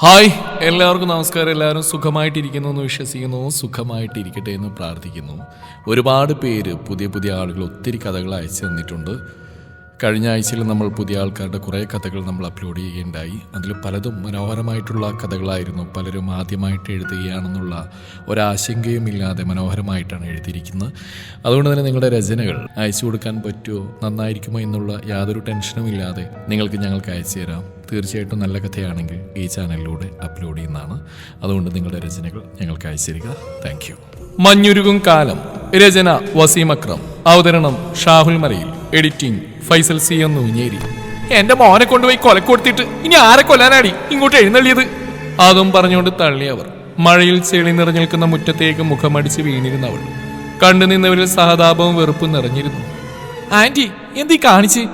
Hi, എല്ലാവർക്കും നമസ്കാരം. എല്ലാവരും സുഖമായിട്ടിരിക്കുന്നു എന്ന് വിശ്വസിക്കുന്നു. സുഖമായിട്ടിരിക്കട്ടെ എന്ന് പ്രാർത്ഥിക്കുന്നു. ഒരുപാട് പേര് പുതിയ പുതിയ ആളുകൾ ഒത്തിരി കഥകൾ അയച്ചു തന്നിട്ടുണ്ട്. കഴിഞ്ഞ ആഴ്ചയിൽ നമ്മൾ പുതിയ ആൾക്കാരുടെ കുറേ കഥകൾ നമ്മൾ അപ്ലോഡ് ചെയ്യുകയുണ്ടായി. അതിൽ പലതും മനോഹരമായിട്ടുള്ള കഥകളായിരുന്നു. പലരും ആദ്യമായിട്ട് എഴുതുകയാണെന്നുള്ള ഒരാശങ്കയുമില്ലാതെ മനോഹരമായിട്ടാണ് എഴുതിയിരിക്കുന്നത്. അതുകൊണ്ട് തന്നെ നിങ്ങളുടെ രചനകൾ അയച്ചു കൊടുക്കാൻ പറ്റുമോ, നന്നായിരിക്കുമോ എന്നുള്ള യാതൊരു ടെൻഷനും ഇല്ലാതെ നിങ്ങൾക്ക് ഞങ്ങൾക്ക് അയച്ചു തരാം. തീർച്ചയായിട്ടും നല്ല കഥയാണെങ്കിൽ ഈ ചാനലിലൂടെ അപ്ലോഡ് ചെയ്യുന്നതാണ്. അതുകൊണ്ട് നിങ്ങളുടെ രചനകൾ ഞങ്ങൾക്ക് അയച്ചു തരിക. Thank you. മഞ്ഞുരുകും കാലം. രചന വസീം അക്രം. അവതരണം ഷാഹുൽ മലയിൽ. എഡിറ്റിംഗ് ഫൈസൽ സി എന്ന് ഊഞ്ഞേരി. എന്റെ മോനെ കൊണ്ടുപോയി കൊലക്കൊടുത്തിട്ട് ഇനി ആരെ കൊല്ലാനാടി ഇങ്ങോട്ട് എഴുന്നള്ളിയത്? അതും പറഞ്ഞുകൊണ്ട് തള്ളിയവർ. മഴയിൽ ചെളി നിറഞ്ഞു നിൽക്കുന്ന മുറ്റത്തേക്ക് മുഖമടിച്ച് വീണിരുന്നവൾ. കണ്ടു നിന്നവരിൽ സഹതാപവും വെറുപ്പും നിറഞ്ഞിരുന്നു. ആന്റി എന്തീ കാണിച്ച്?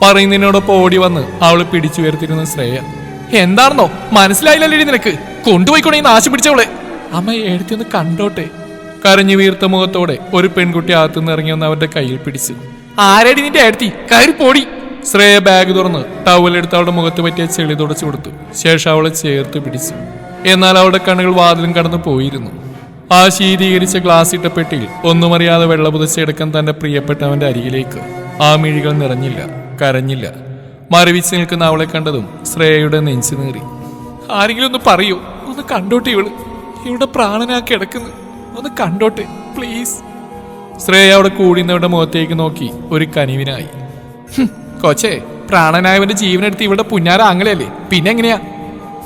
പറയുന്നതിനോടൊപ്പം ഓടി വന്ന് അവള് പിടിച്ചുയർത്തിരുന്ന ശ്രേയ. എന്താണെന്നോ മനസ്സിലായില്ലല്ലേ നിനക്ക്? കൊണ്ടുപോയിക്കൊണ്ടേ നാശം പിടിച്ചവളെ. അമ്മ എടുത്തി ഒന്ന് കണ്ടോട്ടെ. കരഞ്ഞു വീർത്ത മുഖത്തോടെ ഒരു പെൺകുട്ടി അകത്തുനിന്ന് ഇറങ്ങി വന്ന് അവരുടെ കയ്യിൽ പിടിച്ചു. ആരടി നിന്റെ അടുത്തി? കയറി പോടി. ശ്രേയ ബാഗ് തുറന്ന് ടവലെടുത്ത് അവളുടെ മുഖത്ത് പറ്റിയ ചെളി തുടച്ചു കൊടുത്തു. ശേഷം അവളെ ചേർത്ത് പിടിച്ചു. എന്നാൽ അവളുടെ കണ്ണുകൾ വാതിലും കടന്നു പോയിരുന്നു. ആ ശീതീകരിച്ച ഗ്ലാസ് ഇട്ട പെട്ടിയിൽ ഒന്നും അറിയാതെ വെള്ള പുതച്ചെടുക്കാൻ തന്റെ പ്രിയപ്പെട്ടവന്റെ അരികിലേക്ക്. ആ മിഴികൾ നിറഞ്ഞില്ല, കരഞ്ഞില്ല. മരവിച്ച് നിൽക്കുന്ന അവളെ കണ്ടതും ശ്രേയയുടെ നെഞ്ചു നേറി. ആരെങ്കിലും ഒന്ന് പറയൂ, ഒന്ന് കണ്ടോട്ടെ. ഇവിടെ പ്രാണനാ കിടക്കുന്നു, ഒന്ന് കണ്ടോട്ടെ പ്ലീസ്. ശ്രേയ അവിടെ കൂടിയുന്നവരുടെ മുഖത്തേക്ക് നോക്കി ഒരു കനിവിനായി. കൊച്ചേ, പ്രാണനായവന്റെ ജീവനെടുത്ത് ഇവിടെ പുന്നാര ആങ്ങളയല്ലേ, പിന്നെ എങ്ങനെയാ?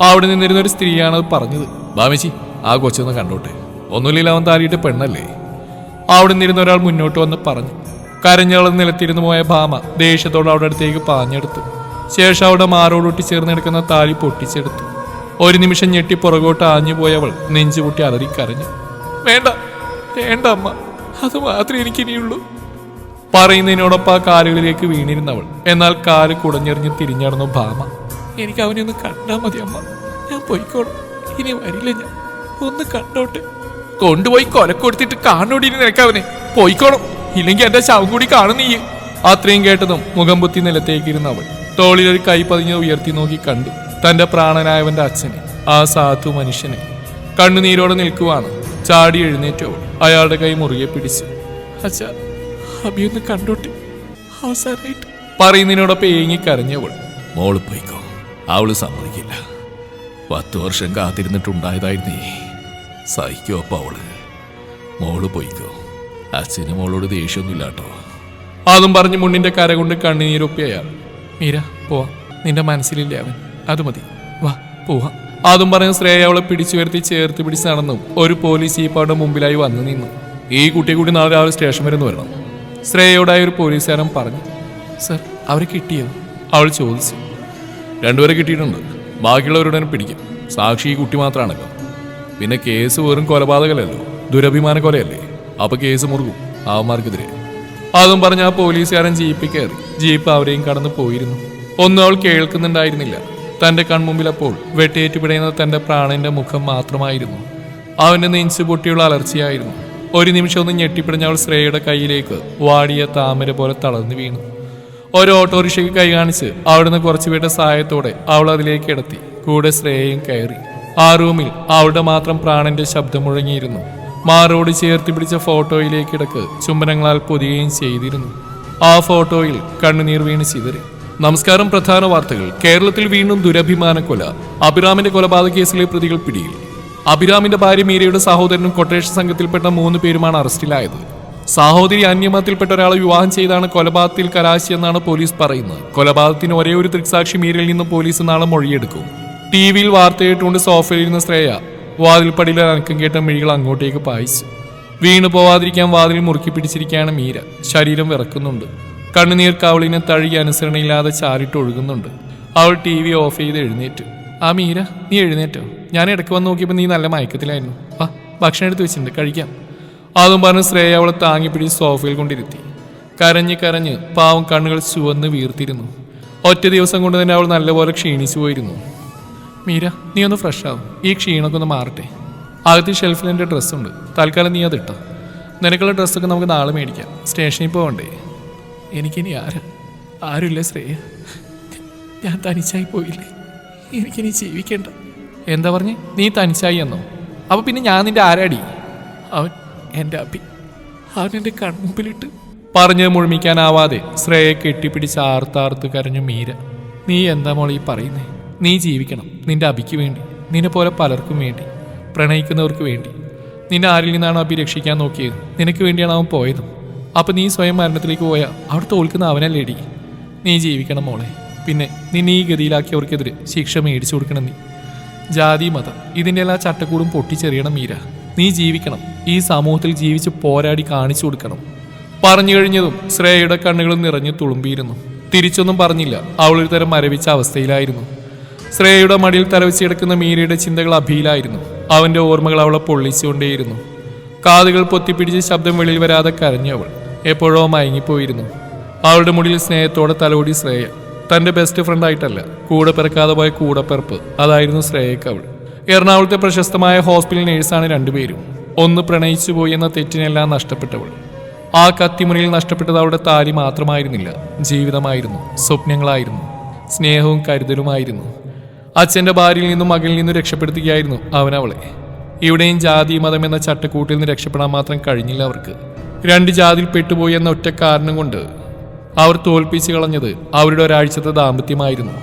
അവിടെ നിന്നിരുന്ന ഒരു സ്ത്രീയാണത് പറഞ്ഞത്. ബാമച്ചി, ആ കൊച്ചൊന്ന് കണ്ടോട്ടെ, ഒന്നുമില്ല അവൻ താരിയിട്ട് പെണ്ണല്ലേ. അവിടെ നിന്നിരുന്ന ഒരാൾ മുന്നോട്ട് വന്ന് പറഞ്ഞു. കരഞ്ഞവൾ നിലത്തിരുന്നു പോയ ഭാമ ദേഷ്യത്തോടെ അവിടെ അടുത്തേക്ക് പാഞ്ഞെടുത്തു. ശേഷം അവിടെ മാറോടൊട്ടി ചേർന്നെടുക്കുന്ന താലി പൊട്ടിച്ചെടുത്തു. ഒരു നിമിഷം ഞെട്ടി പുറകോട്ട് ആഞ്ഞു പോയവൾ നെഞ്ചുപൊട്ടി അലറി കരഞ്ഞു. വേണ്ട വേണ്ട അമ്മ, അത് മാത്രമേ എനിക്കിനിയുള്ളൂ. പറയുന്നതിനോടൊപ്പം ആ കാലുകളിലേക്ക് വീണിരുന്നവൾ. എന്നാൽ കാല് കുടഞ്ഞെറിഞ്ഞ് തിരിഞ്ഞടന്നു ഭാമ. എനിക്ക് അവനെ ഒന്ന് കണ്ടാ മതി അമ്മ, ഞാൻ പോയിക്കോളും, ഇനി വരില്ല ഞാൻ, ഒന്ന് കണ്ടോട്ടെ. കൊണ്ടുപോയി കൊലക്കൊടുത്തിട്ട് കാണോടി നിനക്കവനെ, പോയിക്കോളും, ഇല്ലെങ്കിൽ എന്റെ ശവം കൂടി കാണും നീ. അത്രയും കേട്ടതും മുഖം പൊത്തി നിലത്തേക്കിരുന്ന അവൾ തോളിലൊരു കൈ പതിഞ്ഞ് ഉയർത്തി നോക്കി കണ്ടു തന്റെ പ്രാണനായവന്റെ അച്ഛനെ, ആ സാധു മനുഷ്യനെ. കണ്ണുനീരോടെ നിൽക്കുവാണ്. ചാടി എഴുന്നേറ്റവൾ അയാളുടെ കൈ മുറുകെ പിടിച്ചു. അച്ഛാ, അഭിയൊന്ന് കണ്ടോട്ടെ അവസാനായിട്ട്. പറയുന്നതിനോടൊപ്പം ഏങ്ങി കരഞ്ഞവൾ. മോള് പോയിക്കോ, അവള് സമ്മതിക്കില്ല. 10 വർഷം കാത്തിരുന്നിട്ടുണ്ടായതായിരുന്നേ, സഹിക്കോ അപ്പ അവള്. മോള് പോയിക്കോ, അച്ഛന് മോളോട് ദേഷ്യമൊന്നുമില്ല കേട്ടോ. അതും പറഞ്ഞ് മുന്നിന്റെ കര കൊണ്ട് കണ്ണുനീരൊപ്പി അയാൾ. മീര പോവാ, നിന്റെ മനസ്സിലില്ലേ അവൻ, അത് മതി, വാ പോവാ. അതും പറഞ്ഞ് ശ്രേയ അവളെ പിടിച്ചു വരുത്തി ചേർത്ത് പിടിച്ച് നടന്നു. ഒരു പോലീസ് ജീപ്പ് അവരുടെ മുമ്പിലായി വന്നു നിന്നു. ഈ കുട്ടിയെ കൂടി നാളെ രാവിലെ സ്റ്റേഷൻ വരെ വരണം, ശ്രേയയോടായ ഒരു പോലീസുകാരൻ പറഞ്ഞു. സർ, അവരെ കിട്ടിയോ? അവൾ ചോദിച്ചു. 2 പേരെ കിട്ടിയിട്ടുണ്ട്, ബാക്കിയുള്ളവരുടെ പിടിക്കും. സാക്ഷി ഈ കുട്ടി മാത്രമാണല്ലോ. പിന്നെ കേസ് വെറും കൊലപാതകമല്ലല്ലോ, ദുരഭിമാന കൊലയല്ലേ, അപ്പൊ കേസ് മുറുകും അവന്മാർക്കെതിരെ. അതും പറഞ്ഞ് ആ പോലീസുകാരൻ ജീപ്പിൽ കയറി. ജീപ്പ് അവരെയും കടന്നു പോയിരുന്നു. ഒന്നും അവൾ കേൾക്കുന്നുണ്ടായിരുന്നില്ല. തന്റെ കൺമുമ്പിൽ അപ്പോൾ വെട്ടേറ്റ് പിടയുന്ന തന്റെ പ്രാണന്റെ മുഖം മാത്രമായിരുന്നു. അവന്റെ നെഞ്ചു പൊട്ടിയുള്ള അലർച്ചയായിരുന്നു. ഒരു നിമിഷം ഒന്ന് ഞെട്ടിപ്പിടഞ്ഞ അവൾ ശ്രേയയുടെ കയ്യിലേക്ക് വാടിയ താമര പോലെ തളർന്നു വീണു. ഒരു ഓട്ടോറിക്ഷയ്ക്ക് കൈ കാണിച്ച് അവിടുന്ന് കുറച്ചുപേരുടെ സഹായത്തോടെ അവൾ അതിലേക്ക് കിടത്തി. കൂടെ ശ്രേയയും കയറി. ആ റൂമിൽ അവളുടെ മാത്രം പ്രാണന്റെ ശബ്ദം മുഴങ്ങിയിരുന്നു. മാറോട് ചേർത്ത് പിടിച്ച ഫോട്ടോയിലേക്ക് ഇടക്ക് ചുംബനങ്ങളാൽ പൊതിയുകയും ചെയ്തിരുന്നു. ആ ഫോട്ടോയിൽ കണ്ണുനീർ വീണ് ചിതറി. നമസ്കാരം. പ്രധാന വാർത്തകൾ. കേരളത്തിൽ വീണ്ടും ദുരഭിമാന കൊല. അഭിറാമിന്റെ കൊലപാതക കേസിലെ പ്രതികൾ പിടിയിൽ. അഭിറാമിന്റെ ഭാര്യ മീരയുടെ സഹോദരനും കൊട്ടേഷൻ സംഘത്തിൽപ്പെട്ട 3 പേരുമാണ് അറസ്റ്റിലായത്. സഹോദരി അന്യമതത്തിൽപ്പെട്ട ഒരാളെ വിവാഹം ചെയ്താണ് കൊലപാതകത്തിൽ കലാശിയെന്നാണ് പോലീസ് പറയുന്നത്. കൊലപാതകത്തിന് ഒരേ ഒരു ദൃക്സാക്ഷി മീരയിൽ നിന്ന് പോലീസ് നാളെ മൊഴിയെടുക്കും. ടിവിയിൽ വാർത്ത കേട്ടുകൊണ്ട് സോഫയിലിരുന്ന ശ്രേയ വാതിൽപ്പടിയിൽ അനക്കം കേട്ട മിഴികൾ അങ്ങോട്ടേക്ക് പായിച്ചു. വീണു പോവാതിരിക്കാൻ വാതിൽ മുറുക്കി പിടിച്ചിരിക്കുകയാണ് മീര. ശരീരം വിറക്കുന്നുണ്ട്. കണ്ണുനീർ കവളിനെ തഴുകി അനുസരണയില്ലാതെ ചാരിട്ട് ഒഴുകുന്നുണ്ട്. അവൾ TV ഓഫ് ചെയ്ത് എഴുന്നേറ്റു. ആ മീര, നീ എഴുന്നേറ്റോ? ഞാൻ ഇടയ്ക്ക് വന്ന് നോക്കിയപ്പോൾ നീ നല്ല മയക്കത്തിലായിരുന്നു. വാ, ഭക്ഷണം എടുത്ത് വെച്ചിട്ടുണ്ട്, കഴിക്കാം. അതും പറഞ്ഞ് ശ്രേയ അവളെ താങ്ങി പിടിച്ച് സോഫയിൽ കൊണ്ടിരുത്തി. കരഞ്ഞ് കരഞ്ഞ് പാവം കണ്ണുകൾ ചുവന്ന് വീർത്തിരുന്നു. ഒറ്റ ദിവസം കൊണ്ട് തന്നെ അവൾ നല്ലപോലെ ക്ഷീണിച്ചു പോയിരുന്നു. മീര, നീ ഒന്ന് ഫ്രഷ് ആവും, ഈ ക്ഷീണമൊക്കെ ഒന്ന് മാറട്ടെ. അകത്ത് ഷെൽഫിൽ എൻ്റെ ഡ്രസ്സുണ്ട്, തൽക്കാലം നീ അതിട്ടോ. നിനക്കുള്ള ഡ്രസ്സൊക്കെ നമുക്ക് നാളെ മേടിക്കാം, സ്റ്റേഷനിൽ പോകണ്ടേ? എനിക്കിനി ആരുമില്ല ശ്രേയ, ഞാൻ തനിച്ചായി പോയില്ലേ, എനിക്കിനി ജീവിക്കേണ്ട. എന്താ പറഞ്ഞ്? നീ തനിച്ചായി എന്നോ? അപ്പോൾ പിന്നെ ഞാൻ നിന്റെ ആരാടി? അവൻ എൻ്റെ അഭി, അവനെൻ്റെ കൺമുമ്പിലിട്ട് പറഞ്ഞ് മുഴുമിക്കാനാവാതെ ശ്രേയെ കെട്ടിപ്പിടിച്ച് ആർത്താർത്ത് കരഞ്ഞു മീര. നീ എന്താ മോളെ ഈ പറയുന്നേ? നീ ജീവിക്കണം, നിന്റെ അഭിക്ക് വേണ്ടി, നിന്നെ പോലെ പലർക്കും വേണ്ടി, പ്രണയിക്കുന്നവർക്ക് വേണ്ടി. നിന്നെ ആരിൽ നിന്നാണ് അഭി രക്ഷിക്കാൻ നോക്കിയത്? നിനക്ക് വേണ്ടിയാണ് അവൻ പോയതും. അപ്പം നീ സ്വയം മരണത്തിലേക്ക് പോയാൽ അവിടെ തോൽക്കുന്ന അവനല്ലേടി. നീ ജീവിക്കണം മോളെ. പിന്നെ നിന്നെ ഈ ഗതിയിലാക്കിയവർക്കെതിരെ ശിക്ഷ മേടിച്ചു കൊടുക്കണം നീ. ജാതി മതം ഇതിൻ്റെ എല്ലാ ചട്ടക്കൂടും പൊട്ടിച്ചെറിയണം മീര. നീ ജീവിക്കണം, ഈ സമൂഹത്തിൽ ജീവിച്ച് പോരാടി കാണിച്ചു കൊടുക്കണം. പറഞ്ഞു കഴിഞ്ഞതും ശ്രേയയുടെ കണ്ണുകൾ നിറഞ്ഞു തുളുമ്പിയിരുന്നു. തിരിച്ചൊന്നും പറഞ്ഞില്ല. അവളൊരു തരം മരവിച്ച അവസ്ഥയിലായിരുന്നു. ശ്രേയയുടെ മടിയിൽ തലവെച്ച് കിടക്കുന്ന മീരയുടെ ചിന്തകൾ അഭിയിലായിരുന്നു. അവന്റെ ഓർമ്മകൾ അവളെ പൊള്ളിച്ചുകൊണ്ടേയിരുന്നു. കാതുകൾ പൊത്തിപ്പിടിച്ച് ശബ്ദം വെളിയിൽ വരാതെ കരഞ്ഞു അവൾ. എപ്പോഴോ മയങ്ങിപ്പോയിരുന്നു. അവളുടെ മുടിയിൽ സ്നേഹത്തോടെ തലോടി ശ്രേയ. തന്റെ ബെസ്റ്റ് ഫ്രണ്ട് ആയിട്ടല്ല, കൂടെ പിറക്കാതെ പോയ കൂടപ്പിറപ്പ്. അതായിരുന്നു ശ്രേയക്ക് അവൾ. എറണാകുളത്തെ പ്രശസ്തമായ ഹോസ്പിറ്റൽ നേഴ്സാണ് രണ്ടുപേരും. ഒന്ന് പ്രണയിച്ചു പോയി എന്ന തെറ്റിനെല്ലാം നഷ്ടപ്പെട്ടവൾ. ആ കത്തിമുറിയിൽ നഷ്ടപ്പെട്ടത് അവളുടെ താലി മാത്രമായിരുന്നില്ല, ജീവിതമായിരുന്നു, സ്വപ്നങ്ങളായിരുന്നു, സ്നേഹവും കരുതലുമായിരുന്നു. അച്ഛൻ്റെ ഭാര്യയിൽ നിന്നും മകളിൽ നിന്നും രക്ഷപ്പെടുത്തുകയായിരുന്നു അവനവളെ. ഇവിടെയും ജാതി മതം എന്ന ചട്ടക്കൂട്ടിൽ നിന്ന് രക്ഷപ്പെടാൻ മാത്രം കഴിഞ്ഞില്ല അവർക്ക്. രണ്ട് ജാതിയിൽ പെട്ടുപോയി എന്ന ഒറ്റ കാരണം കൊണ്ട് അവർ തോൽപ്പിച്ചു കളഞ്ഞത് അവരുടെ ഒരാഴ്ചത്തെ ദാമ്പത്യമായിരുന്നു.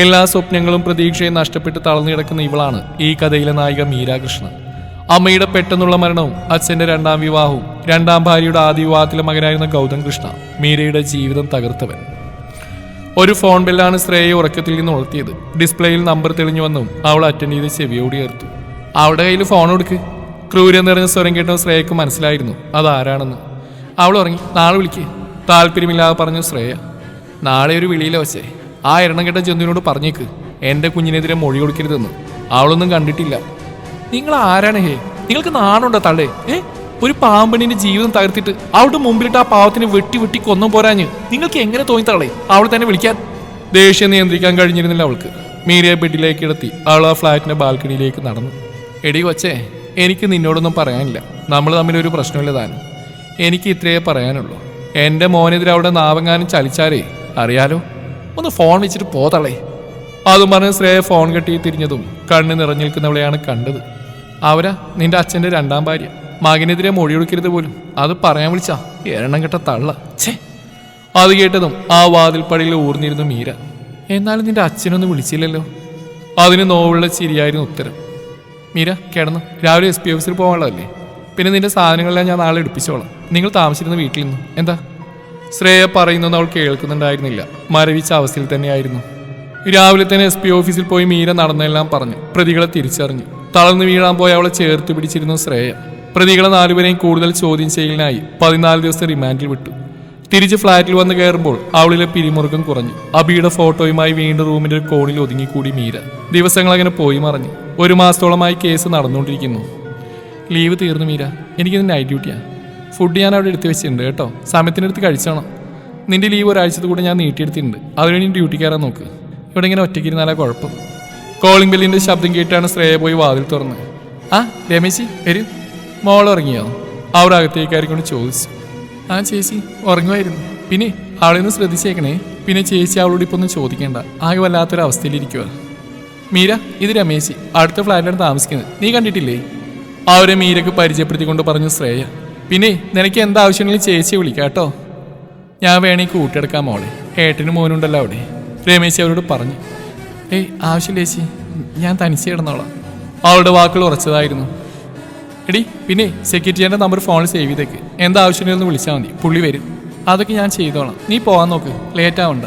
എല്ലാ സ്വപ്നങ്ങളും പ്രതീക്ഷയും നഷ്ടപ്പെട്ട് തളർന്നു കിടക്കുന്ന ഇവളാണ് ഈ കഥയിലെ നായിക മീരാകൃഷ്ണൻ. അമ്മയുടെ പെട്ടെന്നുള്ള മരണവും അച്ഛൻ്റെ രണ്ടാം വിവാഹവും രണ്ടാം ഭാര്യയുടെ ആദ്യ വിവാഹത്തിലെ മകനായിരുന്ന ഗൗതം കൃഷ്ണ മീരയുടെ ജീവിതം തകർത്തവൻ. ഒരു ഫോൺ ബെല്ലാണ് ശ്രേയയെ ഉറക്കത്തിൽ നിന്ന് ഉണർത്തിയത്. ഡിസ്പ്ലേയിൽ നമ്പർ തെളിഞ്ഞു വന്നും അവൾ അറ്റൻഡ് ചെയ്ത് ചെവിയോട് ചേർത്തു. അവളുടെ കയ്യിൽ ഫോൺ കൊടുക്ക്. ക്രൂരം നിറഞ്ഞ സ്വരം കേട്ടോ ശ്രേയക്ക് മനസ്സിലായിരുന്നു അതാരാണെന്ന്. അവൾ ഉറങ്ങി. നാളെ വിളിക്ക്. താല്പര്യമില്ലാതെ പറഞ്ഞു ശ്രേയ. നാളെ ഒരു വിളിയില വച്ചേ. ആ എണ്ണം കേട്ട ജന്തുവിനോട് പറഞ്ഞേക്ക് എൻ്റെ കുഞ്ഞിനെതിരെ മൊഴി കൊടുക്കരുതെന്ന്. അവളൊന്നും കണ്ടിട്ടില്ല. നിങ്ങൾ ആരാണ് ഹേ? നിങ്ങൾക്ക് നാണുണ്ടോ തള്ളേ? ഒരു പാമ്പണിന്റെ ജീവിതം തകർത്തിട്ട് അവളുടെ മുമ്പിലിട്ട് ആ പാവത്തിന് വെട്ടി വെട്ടി കൊന്നും പോരാഞ്ഞ് നിങ്ങൾക്ക് എങ്ങനെ തോന്നി തള്ളേ അവൾ തന്നെ വിളിക്കാൻ? ദേഷ്യം നിയന്ത്രിക്കാൻ കഴിഞ്ഞിരുന്നില്ല അവൾക്ക്. മീരയെ ബെഡിലേക്ക് കിടത്തി അവൾ ആ ഫ്ലാറ്റിന്റെ ബാൽക്കണിയിലേക്ക് നടന്നു. എടി കൊച്ചേ, എനിക്ക് നിന്നോടൊന്നും പറയാനില്ല. നമ്മൾ തമ്മിലൊരു പ്രശ്നമില്ല താനും. എനിക്ക് ഇത്രയേ പറയാനുള്ളൂ. എൻ്റെ മോനെതിരെ അവിടെ നാവങ്ങാനും ചലിച്ചാലേ അറിയാലോ. ഒന്ന് ഫോൺ വെച്ചിട്ട് പോതള്ളേ. അതും പറഞ്ഞ് ശ്രേയ ഫോൺ കെട്ടി തിരിഞ്ഞതും കണ്ണ് നിറഞ്ഞു നിൽക്കുന്നവളെയാണ് കണ്ടത്. അവരാ നിന്റെ അച്ഛൻ്റെ രണ്ടാം ഭാര്യ. മകനെതിരെ മൊഴി കൊടുക്കരുത് പോലും. അത് പറയാൻ വിളിച്ചാ എണ്ണം കെട്ട തള്ള. ഛേ! അത് കേട്ടതും ആ വാതിൽപ്പടിയിൽ ഊർന്നിരുന്നു മീര. എന്നാലും നിന്റെ അച്ഛനൊന്നും വിളിച്ചില്ലല്ലോ. അതിന് നോവുള്ള ചിരിയായിരുന്നു ഉത്തരം. മീര കിടന്നു. രാവിലെ SP ഓഫീസിൽ പോകാനുള്ളതല്ലേ? പിന്നെ നിന്റെ സാധനങ്ങളെല്ലാം ഞാൻ നാളെ എടുപ്പിച്ചോളാം. നിങ്ങൾ താമസിച്ചിരുന്ന വീട്ടിൽ നിന്നും. എന്താ? ശ്രേയ പറയുന്നൊന്നും അവൾ കേൾക്കുന്നുണ്ടായിരുന്നില്ല. മരവിച്ച അവസ്ഥയിൽ തന്നെയായിരുന്നു. രാവിലെ തന്നെ SP ഓഫീസിൽ പോയി മീര നടന്നെല്ലാം പറഞ്ഞു. പ്രതികളെ തിരിച്ചറിഞ്ഞു. തളർന്നു വീഴാൻ പോയി അവളെ ചേർത്ത് പിടിച്ചിരുന്നു ശ്രേയ. പ്രതികളെ 4 പേരെയും കൂടുതൽ ചോദ്യം ചെയ്യലിനായി 14 ദിവസത്തെ റിമാൻഡിൽ വിട്ടു. തിരിച്ച് ഫ്ളാറ്റിൽ വന്ന് കയറുമ്പോൾ അവളിലെ പിരിമുറുക്കം കുറഞ്ഞു. അബിയുടെ ഫോട്ടോയുമായി വീണ്ടും റൂമിന്റെ ഒരു കോണിൽ ഒതുങ്ങിക്കൂടി മീര. ദിവസങ്ങൾ അങ്ങനെ പോയി മറഞ്ഞു. 1 മാസത്തോളമായി കേസ് നടന്നുകൊണ്ടിരിക്കുന്നു. ലീവ് തീർന്നു മീര. എനിക്കിന്ന് നൈറ്റ് ഡ്യൂട്ടിയാണ്. ഫുഡ് ഞാൻ അവിടെ എടുത്ത് വെച്ചിട്ടുണ്ട് കേട്ടോ. സമയത്തിനടുത്ത് കഴിച്ചോണം. നിന്റെ ലീവ് ഒരാഴ്ചത്തെ കൂടെ ഞാൻ നീട്ടിയെടുത്തിട്ടുണ്ട്. അതുവഴി ഡ്യൂട്ടി കയറാൻ നോക്ക്. ഇവിടെ ഇങ്ങനെ ഒറ്റയ്ക്കിരുന്നാലാ കുഴപ്പം. കോളിംഗ് ബെല്ലിന്റെ ശബ്ദം കേട്ടാണ് ശ്രേയ പോയി വാതിൽ തുറന്നത്. ആ രമേശി വരൂ. മോൾ ഉറങ്ങിയോ? അവർ അകത്തേക്കാരിക്കൊണ്ട് ചോദിച്ചു. ആ ചേച്ചി ഉറങ്ങുമായിരുന്നു. പിന്നെ അവളെ ഒന്ന് ശ്രദ്ധിച്ചേക്കണേ. പിന്നെ ചേച്ചി അവളോട് ഇപ്പൊ ഒന്നും ചോദിക്കേണ്ട. ആകെ വല്ലാത്തൊരു അവസ്ഥയിലിരിക്കുക. മീര, ഇത് രമേശി. അടുത്ത ഫ്ലാറ്റിലാണ് താമസിക്കുന്നത്. നീ കണ്ടിട്ടില്ലേ? അവരെ മീരക്ക് പരിചയപ്പെടുത്തിക്കൊണ്ട് പറഞ്ഞു ശ്രേയ. പിന്നെ നിനക്ക് എന്താ ആവശ്യമുണ്ടെങ്കിലും ചേച്ചിയെ വിളിക്കാം കേട്ടോ. ഞാൻ വേണമെങ്കിൽ കൂട്ടിയെടുക്കാം മോളെ. ഏട്ടനും മോനുണ്ടല്ലോ അവിടെ. രമേശി അവരോട് പറഞ്ഞു. ആവശ്യമില്ല ചേച്ചി, ഞാൻ തനിച്ച് കിടന്നോളാം. അവളുടെ വാക്കുകൾ ഉറച്ചതായിരുന്നു. എടി പിന്നെ സെക്യൂരിറ്റിയുടെ നമ്പർ ഫോണിൽ സേവ് ചെയ്തേക്ക്. എന്താ ആവശ്യമില്ലെന്ന് വിളിച്ചാൽ മതി. പുള്ളി വരും. അതൊക്കെ ഞാൻ ചെയ്തോളാം. നീ പോകാൻ നോക്ക്. ലേറ്റ് ആവണ്ട.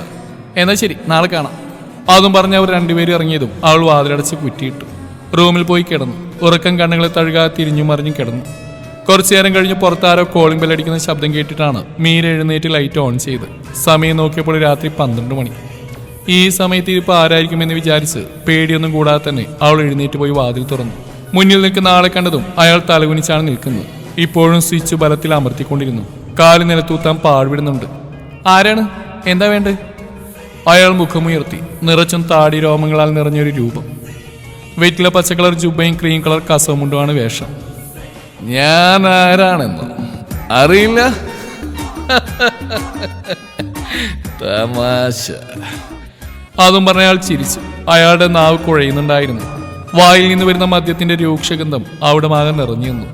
എന്നാൽ ശരി, നാളെ കാണാം. അതും പറഞ്ഞ് അവർ രണ്ടുപേരും ഇറങ്ങിയതും അവൾ വാതിലടച്ച് കുറ്റിയിട്ടു. റൂമിൽ പോയി കിടന്നു. ഉറക്കം കണ്ണുകളെ തഴുകാതെ തിരിഞ്ഞു മറിഞ്ഞും കിടന്നു. കുറച്ചു നേരം കഴിഞ്ഞ് പുറത്താരോ കോളിംഗ് ബെല്ലടിക്കുന്ന ശബ്ദം കേട്ടിട്ടാണ് മീര എഴുന്നേറ്റ് ലൈറ്റ് ഓൺ ചെയ്ത്. സമയം നോക്കിയപ്പോൾ രാത്രി 12 മണി. ഈ സമയത്ത് ഇപ്പോൾ ആരായിരിക്കുമെന്ന് വിചാരിച്ച് പേടിയൊന്നും കൂടാതെ തന്നെ അവൾ എഴുന്നേറ്റ് പോയി വാതിൽ തുറന്നു. മുന്നിൽ നിൽക്കുന്ന ആളെ കണ്ടതും അയാൾ തലകുനിച്ചാണ് നിൽക്കുന്നത്. ഇപ്പോഴും സ്വിച്ച് ബലത്തിൽ അമർത്തിക്കൊണ്ടിരുന്നു. കാല് നിലത്തൂത്താൻ പാടുവിടുന്നുണ്ട്. ആരാണ്? എന്താ വേണ്ടത്? അയാൾ മുഖമുയർത്തി. നിറച്ചും താടി രോമങ്ങളാൽ നിറഞ്ഞൊരു രൂപം. വെറ്റില പച്ചക്കളർ ജുബയും ക്രീം കളർ കസവുമുണ്ടുമാണ് വേഷം. ഞാൻ ആരാണെന്നോ അറിയില്ല? തമാശ. അതും പറഞ്ഞ അയാൾ ചിരിച്ചു. അയാളുടെ നാവ് കുഴയുന്നുണ്ടായിരുന്നു. വായിൽ നിന്ന് വരുന്ന മദ്യത്തിന്റെ രൂക്ഷഗന്ധം അവിടെ മാകെ നിറഞ്ഞു നിന്നു.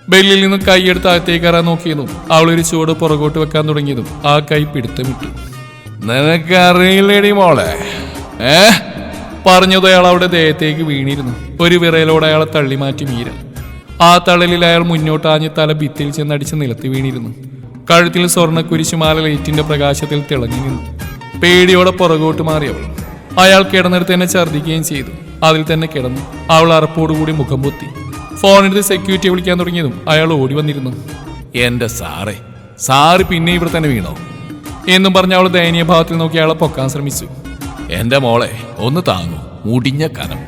ബെല്ലിൽ നിന്നും കൈയെടുത്ത് അകത്തേക്ക് കയറാൻ നോക്കിയതും അവളൊരു ചുവട് പുറകോട്ട് വെക്കാൻ തുടങ്ങിയതും ആ കൈ പിടുത്തമിട്ടു. നിനക്കറിയില്ലേടി മോളെ പറഞ്ഞത് അയാൾ അവിടെ ദേഹത്തേക്ക് വീണിരുന്നു. ഒരു വിറയലോടെ അയാളെ തള്ളി മാറ്റി മീര. ആ തള്ളലിൽ അയാൾ മുന്നോട്ടാഞ്ഞ് തല ഭിത്തിയിൽ ചെന്നടിച്ച് നിലത്ത് വീണിരുന്നു. കഴുത്തിൽ സ്വർണ്ണ കുരിശുമാല ലൈറ്റിന്റെ പ്രകാശത്തിൽ തിളങ്ങി നിന്നു. പേടിയോടെ പുറകോട്ട് മാറിയവൾ. അയാൾ കിടന്നിടത്ത് തന്നെ ഛർദ്ദിക്കുകയും ചെയ്തു. അതിൽ തന്നെ കിടന്നു. അവൾ അറപ്പോടുകൂടി മുഖം പൊത്തി. ഫോണെടുത്ത് സെക്യൂരിറ്റിയെ വിളിക്കാൻ തുടങ്ങിയതും അയാൾ ഓടി വന്നിരുന്നു. എന്റെ സാറ് പിന്നെ ഇവിടെ തന്നെ വീണോ എന്നും പറഞ്ഞ് അവൾ ദയനീയ ഭാവത്തിൽ നോക്കി അയാളെ പൊക്കാൻ ശ്രമിച്ചു. എന്റെ മോളെ ഒന്ന് താങ്ങൂ, മുടിഞ്ഞ കനം.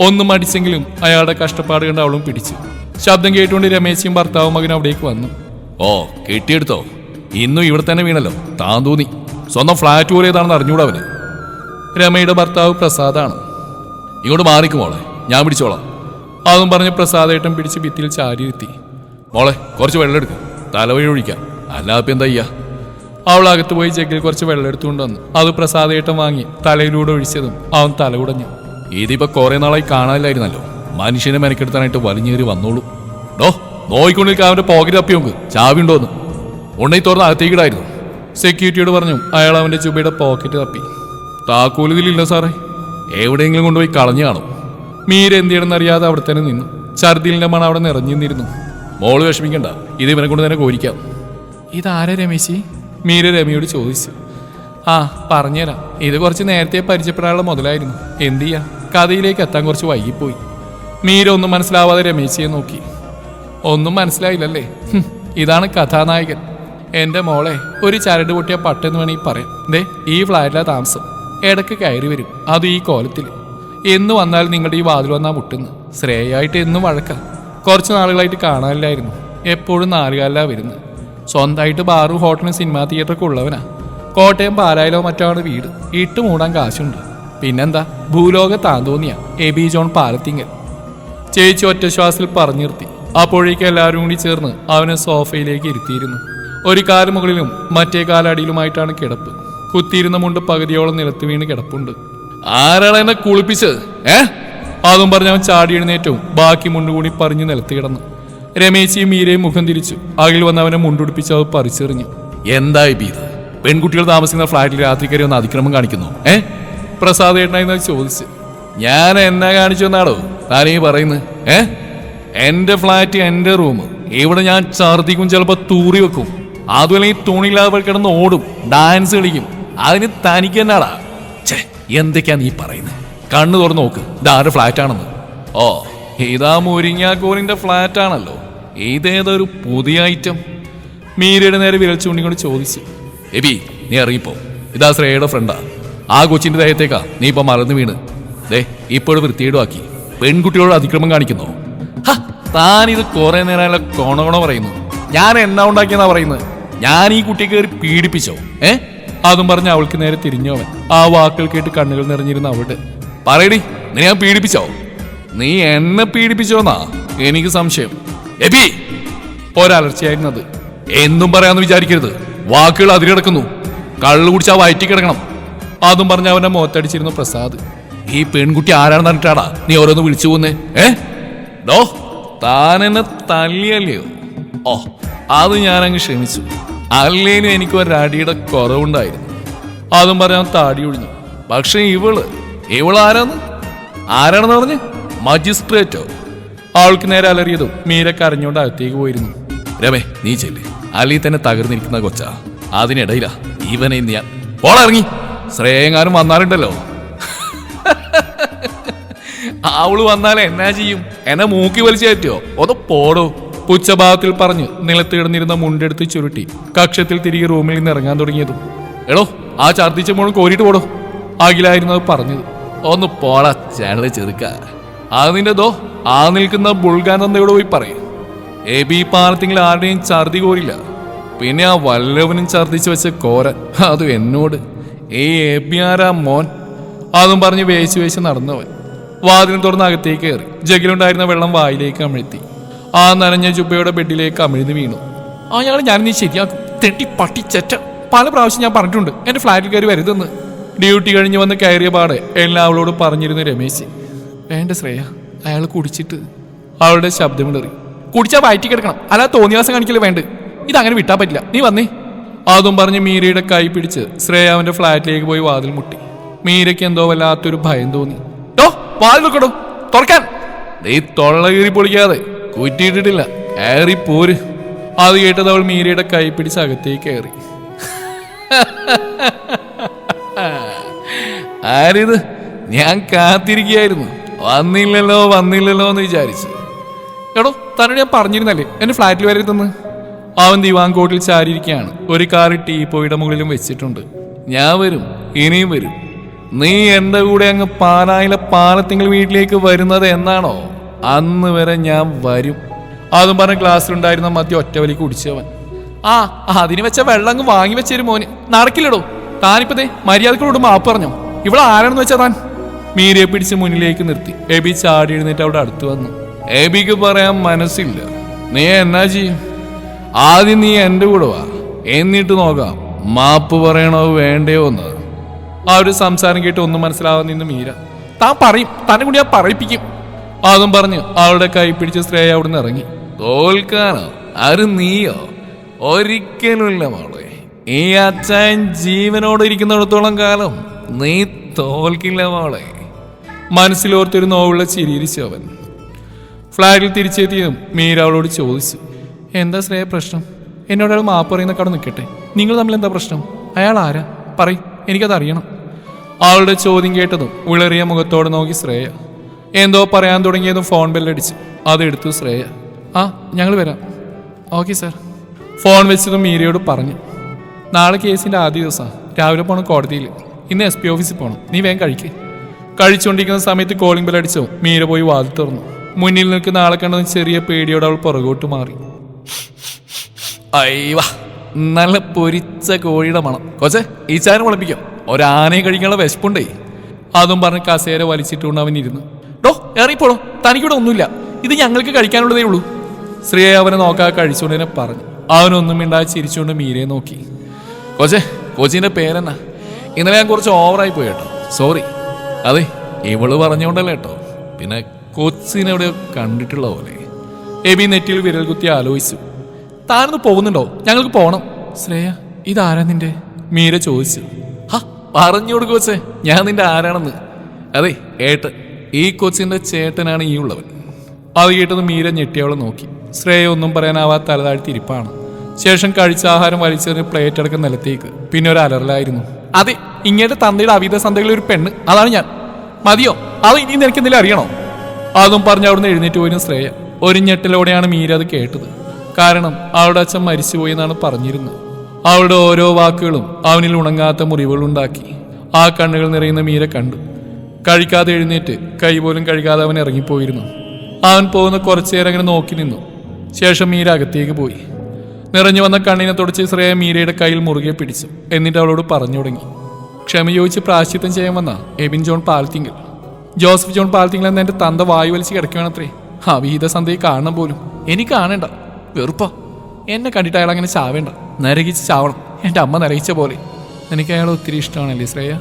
ഒന്നും അടിച്ചെങ്കിലും അയാളുടെ കഷ്ടപ്പാട് കണ്ട് അവളും പിടിച്ചു. ശബ്ദം കേട്ടുകൊണ്ട് രമേശയും ഭർത്താവും മകനും അവിടേക്ക് വന്നു. ഓ കെട്ടിയെടുത്തോ, ഇന്നും ഇവിടെ തന്നെ വീണല്ലോ, താൻ തോന്നി. സ്വന്തം ഫ്ലാറ്റ് പോലെ ഏതാണെന്ന് അറിഞ്ഞൂടാ അവന്. രമയുടെ ഭർത്താവ് പ്രസാദാണ്. ഇങ്ങോട്ട് മാറിക്കും മോളെ, ഞാൻ പിടിച്ചോളാം. അതും പറഞ്ഞ് പ്രസാദേട്ടൻ പിടിച്ച് ഭിത്തിയിൽ ചാരിയിരുത്തി. മോളെ കുറച്ച് വെള്ളം എടുക്കും, തലവഴി ഒഴിക്കാം, അല്ലാതെ എന്താ ചെയ്യാ. അവൾ അകത്ത് പോയി ജഗ്ഗിൽ കുറച്ച് വെള്ളം എടുത്തുകൊണ്ട് വന്നു. അത് പ്രസാദേട്ടൻ വാങ്ങി തലയിലൂടെ ഒഴിച്ചതും അവൻ തല കുടഞ്ഞു. ഇതിപ്പോ കുറെ നാളായി കാണാനില്ലായിരുന്നല്ലോ, മനുഷ്യനെ മെനക്കെടുത്താനായിട്ട് വലിഞ്ഞേറി വന്നോളൂ. ഡോ നോയിക്കൊണ്ടിരിക്കാൻ അവന്റെ പോക്കറ്റ് തപ്പി നോക്ക്, ചാവി ഉണ്ടോന്ന്. ഉണ്ണി തുറന്ന് അകത്തേക്കിടായിരുന്നു. സെക്യൂരിറ്റിയോട് പറഞ്ഞു. അയാൾ അവന്റെ ചുബയുടെ പോക്കറ്റ് തപ്പി. താക്കോലിതിലില്ല സാറേ, എവിടെയെങ്കിലും കൊണ്ടുപോയി കളഞ്ഞു കാണും. മീര എന്തിയാണെന്നറിയാതെ അവിടെ തന്നെ നിന്നു. ഛർദിലിന്റെ മണം അവിടെ നിറഞ്ഞിരുന്നു. മോള് വിഷമിക്കണ്ട, ഇത് ഇവനെ കൊണ്ട് തന്നെ കോരിക്കാം. ഇതാരാ രമേശി? മീര രമയോട് ചോദിച്ചു. ആ പറഞ്ഞുതരാം, ഇത് കുറച്ച് നേരത്തെ പരിചയപ്പെടാനുള്ള മുതലായിരുന്നു. എന്ത് ചെയ്യാ, കഥയിലേക്ക് എത്താൻ കുറച്ച് വൈകിപ്പോയി. മീര ഒന്നും മനസ്സിലാവാതെ രമേശിയെ നോക്കി. ഒന്നും മനസ്സിലായില്ലല്ലേ? ഇതാണ് കഥാനായകൻ. എന്റെ മോളെ ഒരു ചരട് പൊട്ടിയ പട്ടെന്ന് വേണമെങ്കിൽ പറയാം. ദേ ഈ ഫ്ലാറ്റിലാ താമസം. ഇടക്ക് കയറി വരും, അതും ഈ കോലത്തിൽ. എന്ന് വന്നാൽ നിങ്ങളുടെ ഈ വാതിൽ വന്നാ മുട്ടുന്നു. ശ്രേയായിട്ട് എന്നും വഴക്കാം. കുറച്ച് നാളുകളായിട്ട് കാണാനില്ലായിരുന്നു. എപ്പോഴും നാലുകാലിലാ വരുന്നത്. സ്വന്തമായിട്ട് ബാറും ഹോട്ടലും സിനിമാ തിയേറ്ററൊക്കെ ഉള്ളവനാ. കോട്ടയം പാലായിലോ മറ്റാണ് വീട്. ഇട്ട് മൂടാൻ കാശുണ്ട്. പിന്നെന്താ, ഭൂലോക താന്തോന്നിയ എബി ജോൺ പാലത്തിങ്കൽ. ചേച്ചി ഒറ്റ ശ്വാസത്തിൽ പറഞ്ഞു നിർത്തി. അപ്പോഴേക്കും എല്ലാവരും കൂടി ചേർന്ന് അവനെ സോഫയിലേക്ക് ഇരുത്തിയിരുന്നു. ഒരു കാല് മുകളിലും മറ്റേ കാലടിയിലുമായിട്ടാണ് കിടപ്പ്. കുത്തിയിരുന്ന മുണ്ട് പകുതിയോളം നിലത്ത് വീണ് കിടപ്പുണ്ട്. ആരാണ് എന്നെ കുളിപ്പിച്ചത്? അതും പറഞ്ഞ് അവൻ ചാടി എഴുന്നേറ്റവും ബാക്കി മുണ്ടുകൂടി പറഞ്ഞു നിലത്ത് കിടന്നു. രമേശിയും മീരയും മുഖം തിരിച്ചു. അകിൽ വന്ന് അവനെ മുണ്ടുടിപ്പിച്ച് അത് പറിച്ചെറിഞ്ഞു. എന്തായി ബീത്, പെൺകുട്ടികൾ താമസിക്കുന്ന ഫ്ലാറ്റിൽ രാത്രി കയറി ഒന്ന് അതിക്രമം കാണിക്കുന്നു? പ്രസാദ് ഏട്ടനായി ചോദിച്ചു. ഞാൻ എന്നാ കാണിച്ചു എന്നാടോ താനീ പറയുന്നത്? എന്റെ ഫ്ലാറ്റ്, എന്റെ റൂം. ഇവിടെ ഞാൻ ഛർദിക്കും, ചിലപ്പോ തൂറി വെക്കും. അതുപോലെ ഈ തുണിയില്ലാതെ കിടന്ന് ഓടും, ഡാൻസ് കളിക്കും. അതിന് തനിക്ക് എന്നാടാ? എന്തൊക്കെയാ നീ പറയുന്നത്? കണ്ണു തുറന്ന് നോക്ക്, ഇതാരുടെ ഫ്ലാറ്റ് ആണെന്ന്. ഓ ഇതാ മുരിങ്ങാക്കോലിന്റെ ഫ്ലാറ്റ് ആണല്ലോ. ഇതേതൊരു പുതിയ ഐറ്റം? മീരയുടെ നേരെ വിരൽ ചൂണ്ടിക്കൊണ്ട് ചോദിച്ചു. എബി നീ ഇറങ്ങിപ്പോ, ഇതാ ശ്രേയയുടെ ഫ്രണ്ടാ. ആ കൊച്ചിന്റെ ദേഹത്തേക്കാ നീ ഇപ്പൊ മറന്നു വീണ്. ദേ ഇപ്പോഴും വൃത്തിയേടുമാക്കി. പെൺകുട്ടികളോട് അതിക്രമം കാണിക്കുന്നോ? താനിത് കുറെ നേരം കോണ പറയുന്നു. ഞാൻ എന്നാ ഉണ്ടാക്കിയെന്നാ പറയുന്നത്? ഞാൻ ഈ കുട്ടിയെ കയറി പീഡിപ്പിച്ചോ? അതും പറഞ്ഞ് അവൾക്ക് നേരെ തിരിഞ്ഞവൻ. ആ വാക്കുകൾ കേട്ട് കണ്ണുകൾ നിറഞ്ഞിരുന്ന അവളുടെ. പറയടി, നീ ഞാൻ പീഡിപ്പിച്ചോ? നീ എന്നെ പീഡിപ്പിച്ചോന്നാ എനിക്ക് സംശയം. എബി ഒരലർച്ചയായിരുന്നത്. എന്നും പറയാന്ന് വിചാരിക്കരുത്, വാക്കുകൾ അതിലിടക്കുന്നു. കള്ളു കുടിച്ചാ വയറ്റി കിടക്കണം. അതും പറഞ്ഞ് അവന്റെ മുഖത്തടിച്ചിരുന്നു പ്രസാദ്. ഈ പെൺകുട്ടി ആരാണെന്ന് പറഞ്ഞിട്ടാടാ നീ ഓരോന്ന് വിളിച്ചു പോന്നേ? ഡോ താൻ എന്നെ തല്ലിയല്ലയോ? ഓ അത് ഞാനങ്ങ് ക്ഷമിച്ചു. അല്ലേലും എനിക്ക് ഒരടിയുടെ കുറവുണ്ടായിരുന്നു. അതും പറയാൻ താടി ഒഴിഞ്ഞു. പക്ഷെ ആരാണെന്ന് പറഞ്ഞ്? മജിസ്ട്രേറ്റോ? അവൾക്ക് നേരെ അലറിയതും മീര കരഞ്ഞോണ്ട് അകത്തേക്ക് പോയിരുന്നു. രമേ നീ ചെല്ല്, അല്ലെങ്കിൽ തന്നെ തകർന്നിരിക്കുന്ന കൊച്ചാ. അതിനിടയിലാ ഇവനെ ഞാൻ പോളിറങ്ങി. ശ്രേയങ്ങാനും വന്നാലുണ്ടല്ലോ. അവള് വന്നാലേ എന്നാ ചെയ്യും? എന്നെ മൂക്കി വലിച്ചു കയറ്റിയോ? ഒന്ന് പോടോ. പുച്ഛഭാവത്തിൽ പറഞ്ഞ് നിലത്ത് കിടന്നിരുന്ന മുണ്ടെടുത്ത് ചുരുട്ടി കക്ഷത്തിൽ തിരികെ റൂമിൽ നിന്ന് ഇറങ്ങാൻ തുടങ്ങിയതും. എടോ ആ ഛർദ്ദിച്ച മോളും കോരിട്ട് പോടോ. അഖിലായിരുന്നു അത് പറഞ്ഞത്. ഒന്ന് പോടാ ചാനല് ചെറുക്ക. അതിൻ്റെ ആ നിൽക്കുന്ന ബുൾഗാനന്ദയോട് പോയി പറയും. എബി പാലത്തിങ്കിൽ ആരുടെയും ഛർദി കോരില്ല. പിന്നെ ആ വല്ലവനും ഛർദ്ദിച്ച് വെച്ച കോരൻ, അതും എന്നോട്. എബി ആരാ മോൻ? അതും പറഞ്ഞ് വേശി നടന്നവൻ വാതിലും തുറന്ന് അകത്തേക്ക് കയറി. ജഗിലുണ്ടായിരുന്ന വെള്ളം വായിലേക്ക് അമിഴ്ത്തി. ആ നനഞ്ഞ ജുബയുടെ ബെഡിലേക്ക് അമിഴ്ന്ന് വീണു. അയാൾ ഞാൻ നീ ശരിയാക്കും, തെട്ടി പട്ടിച്ചെറ്റ. പല പ്രാവശ്യം ഞാൻ പറഞ്ഞിട്ടുണ്ട് എന്റെ ഫ്ലാറ്റിൽ കയറി വരുതെന്ന്. ഡ്യൂട്ടി കഴിഞ്ഞ് വന്ന് കയറിയ പാടെ എല്ലാം അവളോട് പറഞ്ഞിരുന്നു രമേശ്. വേണ്ട ശ്രേയ, അയാൾ കുടിച്ചിട്ട്. അവളുടെ ശബ്ദമിടറി. കുടിച്ചാൽ വയറ്റി കിടക്കണം, അല്ലാതെ തോന്നിയാസം കാണിക്കല് വേണ്ട. ഇതങ്ങനെ വിട്ടാൻ പറ്റില്ല, നീ വന്നേ. അതും പറഞ്ഞ് മീരയുടെ കൈ പിടിച്ച് ശ്രേയ അവന്റെ ഫ്ലാറ്റിലേക്ക് പോയി വാതിൽ മുട്ടി. മീരയ്ക്ക് എന്തോ വല്ലാത്തൊരു ഭയം തോന്നി. ഡോ വാതിൽ വെക്കടോ, തുറക്കാൻ. നീ തൊള്ള കീറി പൊളിക്കാതെ, കുറ്റിയിട്ടിട്ടില്ല, കയറി പോര്. അത് കേട്ടത് അവൾ മീരയുടെ കൈ പിടിച്ച് അകത്തേക്ക് കയറി. ആരിത്? ഞാൻ കാത്തിരിക്കുകയായിരുന്നു, വന്നില്ലല്ലോ എന്ന് വിചാരിച്ചു. എടോ തന്നോട് ഞാൻ പറഞ്ഞിരുന്നല്ലേ എന്റെ ഫ്ലാറ്റിൽ വരരുതെന്ന്. അവൻ ദിവാങ്കോട്ടിൽ ചാരിയിരിക്കുകയാണ്. ഒരു കാറ് ടീപ്പോയുടെ മുകളിലും വെച്ചിട്ടുണ്ട്. ഞാൻ വരും, ഇനിയും വരും. നീ എന്റെ കൂടെ അങ്ങ് പാലായിലെ പാലത്തിങ്കൽ വീട്ടിലേക്ക് വരുന്നത് എന്നാണോ അന്ന് വരെ ഞാൻ വരും. അതും പറഞ്ഞ ഗ്ലാസ്സിലുണ്ടായിരുന്ന മദ്യം ഒറ്റവലി കുടിച്ചവൻ. അതിന് വെച്ച വെള്ളം അങ്ങ് വാങ്ങി വെച്ചൊരു മോന് നടക്കില്ലടോ. താനിപ്പതേ മര്യാദകളോട് മാപ്പ് പറഞ്ഞോ. ഇവിടെ ആരാണെന്ന് വെച്ചാ താൻ? മീരയെ പിടിച്ച് മുന്നിലേക്ക് നിർത്തി. എബി ചാടി എഴുന്നേറ്റ് അവിടെ അടുത്ത് വന്നു. എബിക്ക് പറയാൻ മനസ്സില്ല. നീ എന്നാ ചെയ്യും? ആദ്യം നീ എന്റെ കൂടെ വാ, എന്നിട്ട് നോക്കാം മാപ്പ് പറയണോ വേണ്ടയോ എന്ന്. ആ ഒരു സംസാരം കേട്ട് ഒന്നും മനസ്സിലാവാൻ നിന്ന് മീര. താൻ പറയും, തന്നെ കൂടി ഞാൻ പറയിപ്പിക്കും. അതും പറഞ്ഞ് അവളുടെ കൈ പിടിച്ച് ശ്രേയ അവിടുന്ന് ഇറങ്ങി. തോൽക്കാനോ? അത് നീയോ? ഒരിക്കലുമില്ല മോളെ. ഈ അച്ഛൻ ജീവനോട് ഇരിക്കുന്നിടത്തോളം കാലം നീ തോൽക്കില്ല മോളെ. മനസ്സിലോർത്തൊരു നോവുള്ള ചിരിയിരിച്ചു അവൻ. ഫ്ലാറ്റിൽ തിരിച്ചെത്തിയതും മീര അവളോട് ചോദിച്ചു, എന്താ ശ്രേയ പ്രശ്നം? എന്നോട് അയാൾ മാപ്പ് പറയുന്ന കട നിൽക്കട്ടെ, നിങ്ങൾ തമ്മിൽ എന്താ പ്രശ്നം? അയാൾ ആരാ? പറയ്, എനിക്കതറിയണം. അവളുടെ ചോദ്യം കേട്ടതും ഉളറിയ മുഖത്തോടെ നോക്കി ശ്രേയ. എന്തോ പറയാൻ തുടങ്ങിയതും ഫോൺ ബെല്ലടിച്ചു. അതെടുത്തു ശ്രേയ. ഞങ്ങൾ വരാം. Okay sir. ഫോൺ വെച്ചതും മീരയോട് പറഞ്ഞു, നാളെ കേസിൻ്റെ ആദ്യ ദിവസമാണ്, രാവിലെ പോകണം കോടതിയിൽ. ഇന്ന് SP ഓഫീസിൽ പോകണം, നീ വേഗം കഴിക്ക്. കഴിച്ചുകൊണ്ടിരിക്കുന്ന സമയത്ത് കോളിംഗ് ബെല്ലടിച്ചോ മീര പോയി വാതിൽ തുറന്നു. മുന്നിൽ നിൽക്കുന്ന ആളെ കണ്ടതും ചെറിയ പേടിയോടെ അവൾ പുറകോട്ട് മാറി. അയ്യവാ, നല്ല പൊരിച്ച കോഴിയുടെ മണം. കൊച്ചേ, ഈ ചാന മുളപ്പിക്കാം, ഒരാനയെ കഴിക്കാനുള്ള വിശപ്പുണ്ടേ. അതും പറഞ്ഞ് കസേര വലിച്ചിട്ടുകൊണ്ട് അവൻ ഇരുന്നു. ഡോ ഇറങ്ങിപ്പോടോ, തനിക്കിവിടെ ഒന്നുമില്ല, ഇത് ഞങ്ങൾക്ക് കഴിക്കാനുള്ളതേ ഉള്ളൂ. ശ്രീയെ അവനെ നോക്കാതെ കഴിച്ചുകൊണ്ട് തന്നെ പറഞ്ഞു. അവനൊന്നും മിണ്ടാതെ ചിരിച്ചുകൊണ്ട് മീരയെ നോക്കി. കൊച്ചേ, കൊച്ചിൻ്റെ പേരെന്നാ? ഇന്നലെ ഞാൻ കുറച്ച് ഓവറായി പോയി കേട്ടോ, സോറി. അതെ, ഇവള് പറഞ്ഞോണ്ടല്ലേ കേട്ടോ. പിന്നെ കൊച്ചിനെ എവിടെയോ കണ്ടിട്ടുള്ള പോലെ. എബി നെറ്റിൽ വിരൽ കുത്തി ആലോചിച്ചു. താനൊന്ന് പോകുന്നുണ്ടോ? ഞങ്ങൾക്ക് പോകണം. ശ്രേയ, ഇതാരാ നിന്റെ? മീര ചോദിച്ചു. പറഞ്ഞു കൊടുക്കു കൊച്ചേ, ഞാൻ നിന്റെ ആരാണെന്ന്. അതെ, ഏട്ടൻ. ഈ കൊച്ചിന്റെ ചേട്ടനാണ് ഈ ഉള്ളവൻ. അത് കേട്ടത് മീര ഞെട്ടിയവളെ നോക്കി. ശ്രേയ ഒന്നും പറയാനാവാത്ത തലതാഴ്ത്തിരിപ്പാണ്. ശേഷം കഴിച്ച ആഹാരം വലിച്ചെറിഞ്ഞ് പ്ലേറ്റ് അടക്കം നിലത്തേക്ക്. പിന്നെ ഒരു അലറലായിരുന്നു. അതെ, ഇങ്ങയുടെ തന്തയുടെ അവിധ സന്തകളിൽ ഒരു പെണ്ണ്, അതാണ് ഞാൻ. മതിയോ? അതോ ഇനി നിനക്ക് എന്തെങ്കിലും അറിയണോ? അതും പറഞ്ഞ് അവിടുന്ന് എഴുന്നേറ്റ് പോയിരുന്നു ശ്രേയ. ഒരു ഞെട്ടലോടെയാണ് മീര അത് കേട്ടത്. കാരണം അവളുടെ അച്ഛൻ മരിച്ചുപോയി എന്നാണ് പറഞ്ഞിരുന്നത്. അവളുടെ ഓരോ വാക്കുകളും അവനിൽ ഉണങ്ങാത്ത മുറിവുകളുണ്ടാക്കി. ആ കണ്ണുകൾ നിറയുന്ന മീര കണ്ടു. കഴിക്കാതെ എഴുന്നേറ്റ് കൈ പോലും കഴുകാതെ അവൻ ഇറങ്ങിപ്പോയിരുന്നു. അവൻ പോകുന്ന കുറച്ചേരം അങ്ങനെ നോക്കി നിന്നു. ശേഷം മീര അകത്തേക്ക് പോയി. നിറഞ്ഞു വന്ന കണ്ണിനെ തുടച്ച് ശ്രേയ മീരയുടെ കയ്യിൽ മുറുകെ പിടിച്ചു. എന്നിട്ട് അവളോട് പറഞ്ഞു തുടങ്ങി. ക്ഷമ ചോദിച്ച് പ്രായശ്ചിത്തം ചെയ്യാൻ വന്ന എബിൻ ജോൺ പാൽത്തിങ്കൽ, ജോസഫ് ജോൺ പാൽത്തിങ്കൽ എന്ന എൻ്റെ തന്ത വായു വലിച്ച് കിടക്കുകയാണത്രേ. വിഹിത സന്ധ്യയെ കാണണം പോലും എനിക്ക് കാണേണ്ട, വെറുപ്പാ. എന്നെ കണ്ടിട്ട് അയാൾ അങ്ങനെ ചാവേണ്ട, നരകിച്ച് ചാവണം, എൻ്റെ അമ്മ നരകിച്ച പോലെ. എനിക്ക് അയാൾ ഒത്തിരി ഇഷ്ടമാണല്ലേ ശ്രേയ?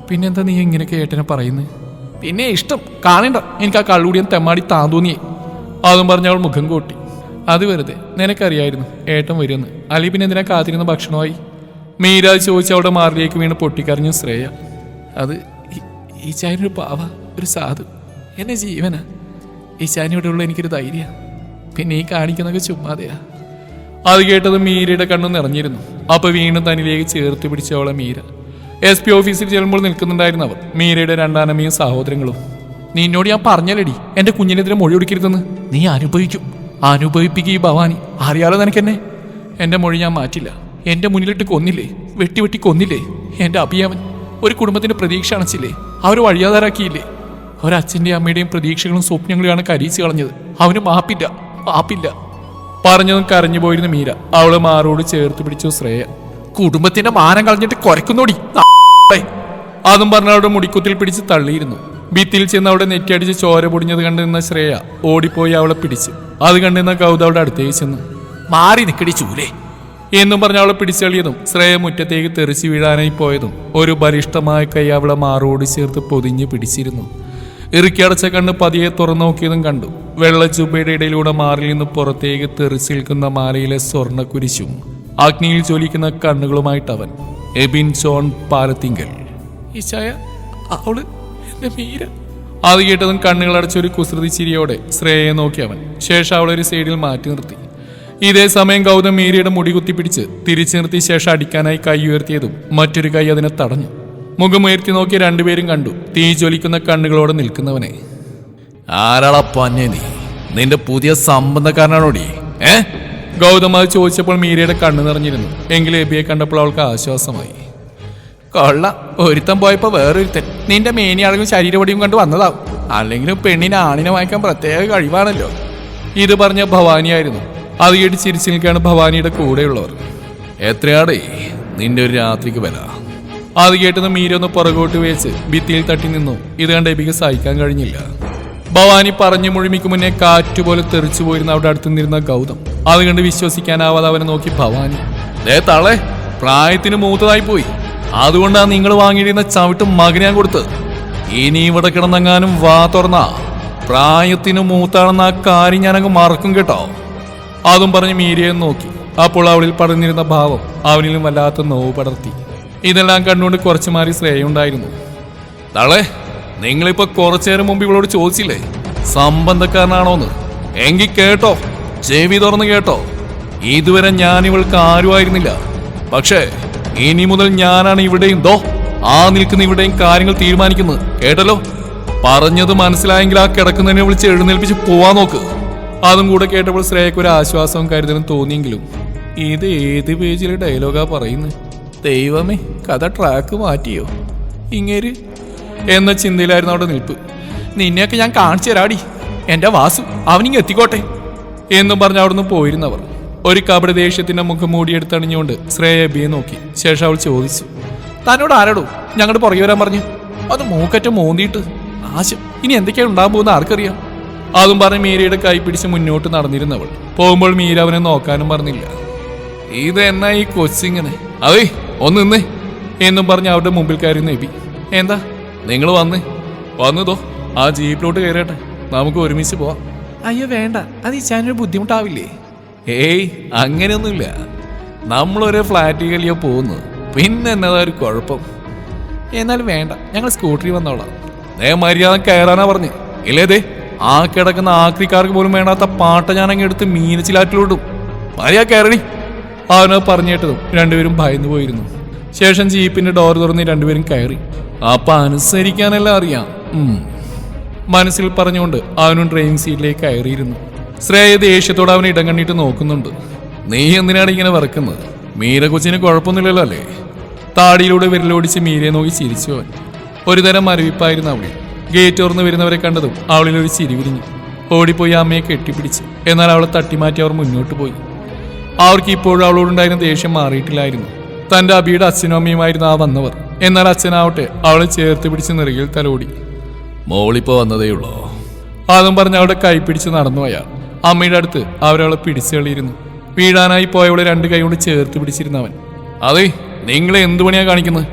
പിന്നെന്താ നീ ഇങ്ങനെയൊക്കെ ഏട്ടനെ പറയുന്നത്? പിന്നെ ഇഷ്ടം കാണേണ്ട, എനിക്ക് ആ കള്ളുകൂടിയൻ തെമ്മാടി താന്തോന്നിയേ. അതും പറഞ്ഞ അവൾ മുഖം കൂട്ടി. അത് വെറുതെ, നിനക്കറിയായിരുന്നു ഏട്ടൻ വരുമെന്ന്. അല്ലെ പിന്നെ എന്തിനാ കാത്തിരുന്ന ഭക്ഷണമായി? മീര ചോദിച്ച് അവളുടെ മാറിലേക്ക് വീണ് പൊട്ടിക്കറിഞ്ഞു ശ്രേയ. അത് ഈ ചായനൊരു പാവ, ഒരു സാധു, എന്നെ ജീവനാ. ഈ ചായനോടെ ഉള്ള എനിക്കൊരു ധൈര്യ, പിന്നെ ഈ കാണിക്കുന്നതൊക്കെ ചുമ്മാതെയാ. അത് കേട്ടത് മീരയുടെ കണ്ണു നിറഞ്ഞിരുന്നു. അപ്പൊ വീണ്ടും തന്നിലേക്ക് ചേർത്ത് പിടിച്ചവളെ മീര. SP ഓഫീസിൽ ചെല്ലുമ്പോൾ നിൽക്കുന്നുണ്ടായിരുന്നു അവർ, മീരയുടെ രണ്ടാനമ്മയും സഹോദരങ്ങളും. നിന്നോട് ഞാൻ പറഞ്ഞല്ലേടി എന്റെ കുഞ്ഞിനെതിരെ മൊഴി കൊടുക്കരുതെന്ന്. നീ അനുഭവിക്കും, അനുഭവിപ്പിക്കുക ഈ ഭവാനി. അറിയാലോ നിനക്കെന്നെ. എന്റെ മൊഴി ഞാൻ മാറ്റില്ല. എന്റെ മുന്നിലിട്ട് കൊന്നില്ലേ, വെട്ടി കൊന്നില്ലേ എന്റെ അഭിയാവൻ. ഒരു കുടുംബത്തിന്റെ പ്രതീക്ഷ അണച്ചില്ലേ, അവർ വഴിയാതാരാക്കിയില്ലേ. ഒരച്ഛൻ്റെയും അമ്മയുടെയും പ്രതീക്ഷകളും സ്വപ്നങ്ങളുമാണ് കരിയിച്ച് കളഞ്ഞത്. അവന് മാപ്പില്ല. പറഞ്ഞതും കരഞ്ഞു പോയിരുന്ന മീര അവളെ മാറോട് ചേർത്ത് പിടിച്ചു ശ്രേയ. കുടുംബത്തിന്റെ മാനം കളഞ്ഞിട്ട് കുരക്കുന്നോടി. അതും പറഞ്ഞ അവളുടെ മുടിക്കുത്തിൽ പിടിച്ച് തള്ളിയിരുന്നു. ഭിത്തിയിൽ ചെന്ന് അവിടെ നെറ്റിയടിച്ച് ചോര പൊടിഞ്ഞത് കണ്ടു നിന്ന ശ്രേയ ഓടിപ്പോയി അവളെ പിടിച്ചു. അത് കണ്ടുനിന്ന കൗത അവളുടെ അടുത്തേക്ക് ചെന്ന്, മാറി നിക്കടി ചൂലേ എന്നും പറഞ്ഞ് അവളെ പിടിച്ചെളിയതും ശ്രേയ മുറ്റത്തേക്ക് തെറിച്ച് വീഴാനായി പോയതും ഒരു ബലിഷ്ടമായ കൈ അവളെ മാറോട് ചേർത്ത് പൊതിഞ്ഞ് പിടിച്ചിരുന്നു. ഇറുക്കിയടച്ച കണ്ണ് പതിയെ തുറന്നു നോക്കിയതും കണ്ടു. വെള്ളച്ചുബയുടെ ഇടയിലൂടെ മാറിൽ നിന്ന് പുറത്തേക്ക് തെറിച്ചു നിൽക്കുന്ന മാലയിലെ സ്വർണ്ണ കുരിശും അഗ്നിയിൽ ജ്വലിക്കുന്ന കണ്ണുകളുമായിട്ട് അവൻ. എബിൻ ജോൺ പാലത്തിങ്കൽ. ഈശായ, അവള് എന്റെ മീര. അത് കേട്ടതും കണ്ണുകളടച്ചൊരു കുസൃതി ചിരിയോടെ ശ്രേയയെ നോക്കി അവൻ. ശേഷം അവളൊരു സൈഡിൽ മാറ്റി നിർത്തി. ഇതേ സമയം ഗൗതം മീരയുടെ മുടി കുത്തിപ്പിടിച്ച് തിരിച്ചു നിർത്തി ശേഷം അടിക്കാനായി കൈ ഉയർത്തിയതും മറ്റൊരു കൈ അതിനെ തടഞ്ഞു. മുഖമുയർത്തി നോക്കിയ രണ്ടുപേരും കണ്ടു തീ ജ്വലിക്കുന്ന കണ്ണുകളോടെ നിൽക്കുന്നവനെ. ആരാളാ പന്നെ നീ? നിന്റെ പുതിയ സംബന്ധക്കാരനാണോടി? ഗൗതം അത് ചോദിച്ചപ്പോൾ മീരയുടെ കണ്ണു നിറഞ്ഞിരുന്നു. എങ്കിലും എബിയെ കണ്ടപ്പോൾ അവൾക്ക് ആശ്വാസമായി. കൊള്ള, ഒരുത്തം പോയപ്പോ വേറൊരുത്തൻ നിന്റെ മേനി അടങ്ങും ശരീരപടിയും കണ്ടു വന്നതാവും. അല്ലെങ്കിലും പെണ്ണിനെ ആണിനെ വാങ്ങിക്കാൻ പ്രത്യേക കഴിവാണല്ലോ. ഇത് പറഞ്ഞ ഭവാനിയായിരുന്നു. അത് കേട്ട് ചിരിച്ചു നിൽക്കുകയാണ് ഭവാനിയുടെ കൂടെയുള്ളവർ. എത്രയാടേ നിന്റെ ഒരു രാത്രിക്ക് വില? അത് കേട്ടത് മീര ഒന്ന് പുറകോട്ട് വെച്ച് ഭിത്തിയിൽ തട്ടി നിന്നു. ഇത് കണ്ട് എബിക്ക് സഹിക്കാൻ കഴിഞ്ഞില്ല. ഭവാനി പറഞ്ഞു മുഴുമിക്ക് മുന്നേ കാറ്റുപോലെ തെറിച്ചു പോയിരുന്ന അവിടെ അടുത്ത് നിന്നിരുന്ന ഗൗതം അത് കണ്ട് വിശ്വസിക്കാനാവാതെ അവനെ നോക്കി ഭവാനി. തളെ, പ്രായത്തിന് മൂത്തതായി പോയി. അതുകൊണ്ടാണ് നിങ്ങൾ വാങ്ങിയിരുന്ന ചവിട്ടും മകനെ ഞാൻ കൊടുത്ത്. ഇനി ഇവിടെ കിടന്നെങ്ങാനും വാ തുറന്നാ പ്രായത്തിന് മൂത്താണെന്ന ആ കാര്യം ഞാനങ്ങ് മറക്കും കേട്ടോ. അതും പറഞ്ഞ് മീരയെ നോക്കി. അപ്പോൾ അവളിൽ പടർന്നിരുന്ന ഭാവം അവനിലും വല്ലാത്ത നോവ് പടർത്തി. ഇതെല്ലാം കണ്ടുകൊണ്ട് കുറച്ചു മാറി ശ്രേയുണ്ടായിരുന്നു. തളെ, നിങ്ങളിപ്പോ കുറച്ചേരം മുമ്പ് ഇവളോട് ചോദിച്ചില്ലേ സംബന്ധക്കാരനാണോന്ന്? എങ്കിൽ കേട്ടോ, ചെവി തുറന്ന് കേട്ടോ. ഇതുവരെ ഞാൻ ഇവൾക്ക് ആരുമായിരുന്നില്ല. പക്ഷേ ഇനി മുതൽ ഞാനാണ് ഇവിടെയും ആ നിൽക്കുന്ന ഇവിടെയും കാര്യങ്ങൾ തീരുമാനിക്കുന്നത്. കേട്ടല്ലോ? പറഞ്ഞത് മനസ്സിലായെങ്കിൽ ആ കിടക്കുന്നതിനെ വിളിച്ച് എഴുന്നേൽപ്പിച്ച് പോവാൻ നോക്ക്. അതും കൂടെ കേട്ടപ്പോൾ ശ്രേയക്ക് ഒരു ആശ്വാസവും കരുതലും തോന്നിയെങ്കിലും ഇത് ഏത് പേജിലെ ഡയലോഗാ പറയുന്നത്? ദൈവമേ, കഥ ട്രാക്ക് മാറ്റിയോ ഇങ്ങേര് എന്ന ചിന്തയിലായിരുന്നു അവിടെ നിൽപ്പ്. നിന്നെയൊക്കെ ഞാൻ കാണിച്ചു തരാടി എന്റെ വാസു, അവനിങ്ങ് എത്തിക്കോട്ടെ എന്നും പറഞ്ഞ് അവിടുന്ന് പോയിരുന്നവർ. ഒരു കപട ദേഷ്യത്തിന്റെ മുഖം മൂടിയെടുത്തണിഞ്ഞുകൊണ്ട് ശ്രേയ എബിയെ നോക്കി. ശേഷം അവൾ ചോദിച്ചു, തന്നോട് ആരാടോ ഞങ്ങളുടെ പുറകെ വരാൻ പറഞ്ഞു? അത് മൂക്കറ്റ മോന്തിയിട്ട് ആശം. ഇനി എന്തൊക്കെയാണ് ഉണ്ടാകാൻ പോകുന്ന ആർക്കറിയാം? അതും പറഞ്ഞ് മീരയുടെ കൈ പിടിച്ച് മുന്നോട്ട് നടന്നിരുന്നവൾ. പോകുമ്പോൾ മീര അവനെ നോക്കാനും പറഞ്ഞില്ല. ഇത് എന്നാ ഈ കൊച്ചിങ്ങനെ? അതേ ഒന്ന് നിന്നേ എന്നും പറഞ്ഞ് അവരുടെ മുമ്പിൽ കയറി എബി. എന്താ നിങ്ങൾ വന്നതോ? ആ ജീപ്പിലോട്ട് കയറട്ടെ, നമുക്ക് ഒരുമിച്ച് പോവാം. അയ്യോ വേണ്ട, അത് ഈ ചാനൽ ബുദ്ധിമുട്ടാവില്ലേ? ഏയ് അങ്ങനെയൊന്നുമില്ല. നമ്മളൊരു ഫ്ലാറ്റ് കളിയോ പോകുന്നു, പിന്നെ എന്നതാ ഒരു കുഴപ്പം? എന്നാലും വേണ്ട, ഞങ്ങൾ സ്കൂട്ടറിൽ വന്നോളാം. മര്യാദ കയറാനാ പറഞ്ഞു ഇല്ലേതേ? ആ കിടക്കുന്ന ആക്രിക്കാർക്ക് പോലും വേണ്ടാത്ത പാട്ട ഞാനങ്ങ് എടുത്ത് മീനച്ചിലാറ്റിലോട്ടും. മര്യാദ കയറണി അവനത് പറഞ്ഞിട്ടതും രണ്ടുപേരും ഭയന്നു പോയിരുന്നു. ശേഷം ജീപ്പിന്റെ ഡോർ തുറന്ന് രണ്ടുപേരും കയറി. അപ്പൊ അനുസരിക്കാനെല്ലാം അറിയാം മനസ്സിൽ പറഞ്ഞുകൊണ്ട് അവനും ഡ്രൈവിംഗ് സീറ്റിലേക്ക് കയറിയിരുന്നു. ശ്രേയ ദേഷ്യത്തോടെ അവനെ ഇടം കണ്ണിട്ട് നോക്കുന്നുണ്ട്. നീ എന്തിനാണ് ഇങ്ങനെ വറക്കുന്നത്? മീര കൊച്ചിന് കുഴപ്പമൊന്നുമില്ലല്ലോ അല്ലേ? താടിയിലൂടെ വിരലോടിച്ച് മീരയെ നോക്കി ചിരിച്ചു അവൻ. ഒരു തരം മരവിപ്പായിരുന്നു അവളിൽ. ഗേറ്റ് തുറന്ന് വരുന്നവരെ കണ്ടതും അവളിൽ ഒരു ചിരി വിരിഞ്ഞു. ഓടിപ്പോയി അമ്മയെ കെട്ടിപ്പിടിച്ച്. എന്നാൽ അവളെ തട്ടിമാറ്റി അവർ മുന്നോട്ട് പോയി. അവർക്ക് ഇപ്പോഴും അവളോടുണ്ടായിരുന്ന ദേഷ്യം മാറിയിട്ടില്ലായിരുന്നു. തന്റെ അബിയുടെ അച്ഛനും അമ്മയുമായിരുന്നു ആ വന്നവർ. എന്നാൽ അച്ഛനാവട്ടെ അവളെ ചേർത്ത് പിടിച്ച് നെറുകിൽ തലോടി. മോളിപ്പോ വന്നതേയുള്ളോ? അതും പറഞ്ഞ് അവളുടെ കൈ പിടിച്ച് നടന്നു അയാൾ. അമ്മയുടെ അടുത്ത് അവരവളെ പിടിച്ചു കളിയിരുന്നു. വീഴാനായി പോയവളെ രണ്ട് കൈ കൊണ്ട് ചേർത്ത് പിടിച്ചിരുന്നവൻ. അതെ, നിങ്ങളെ എന്തു പണിയാ കാണിക്കുന്നത്?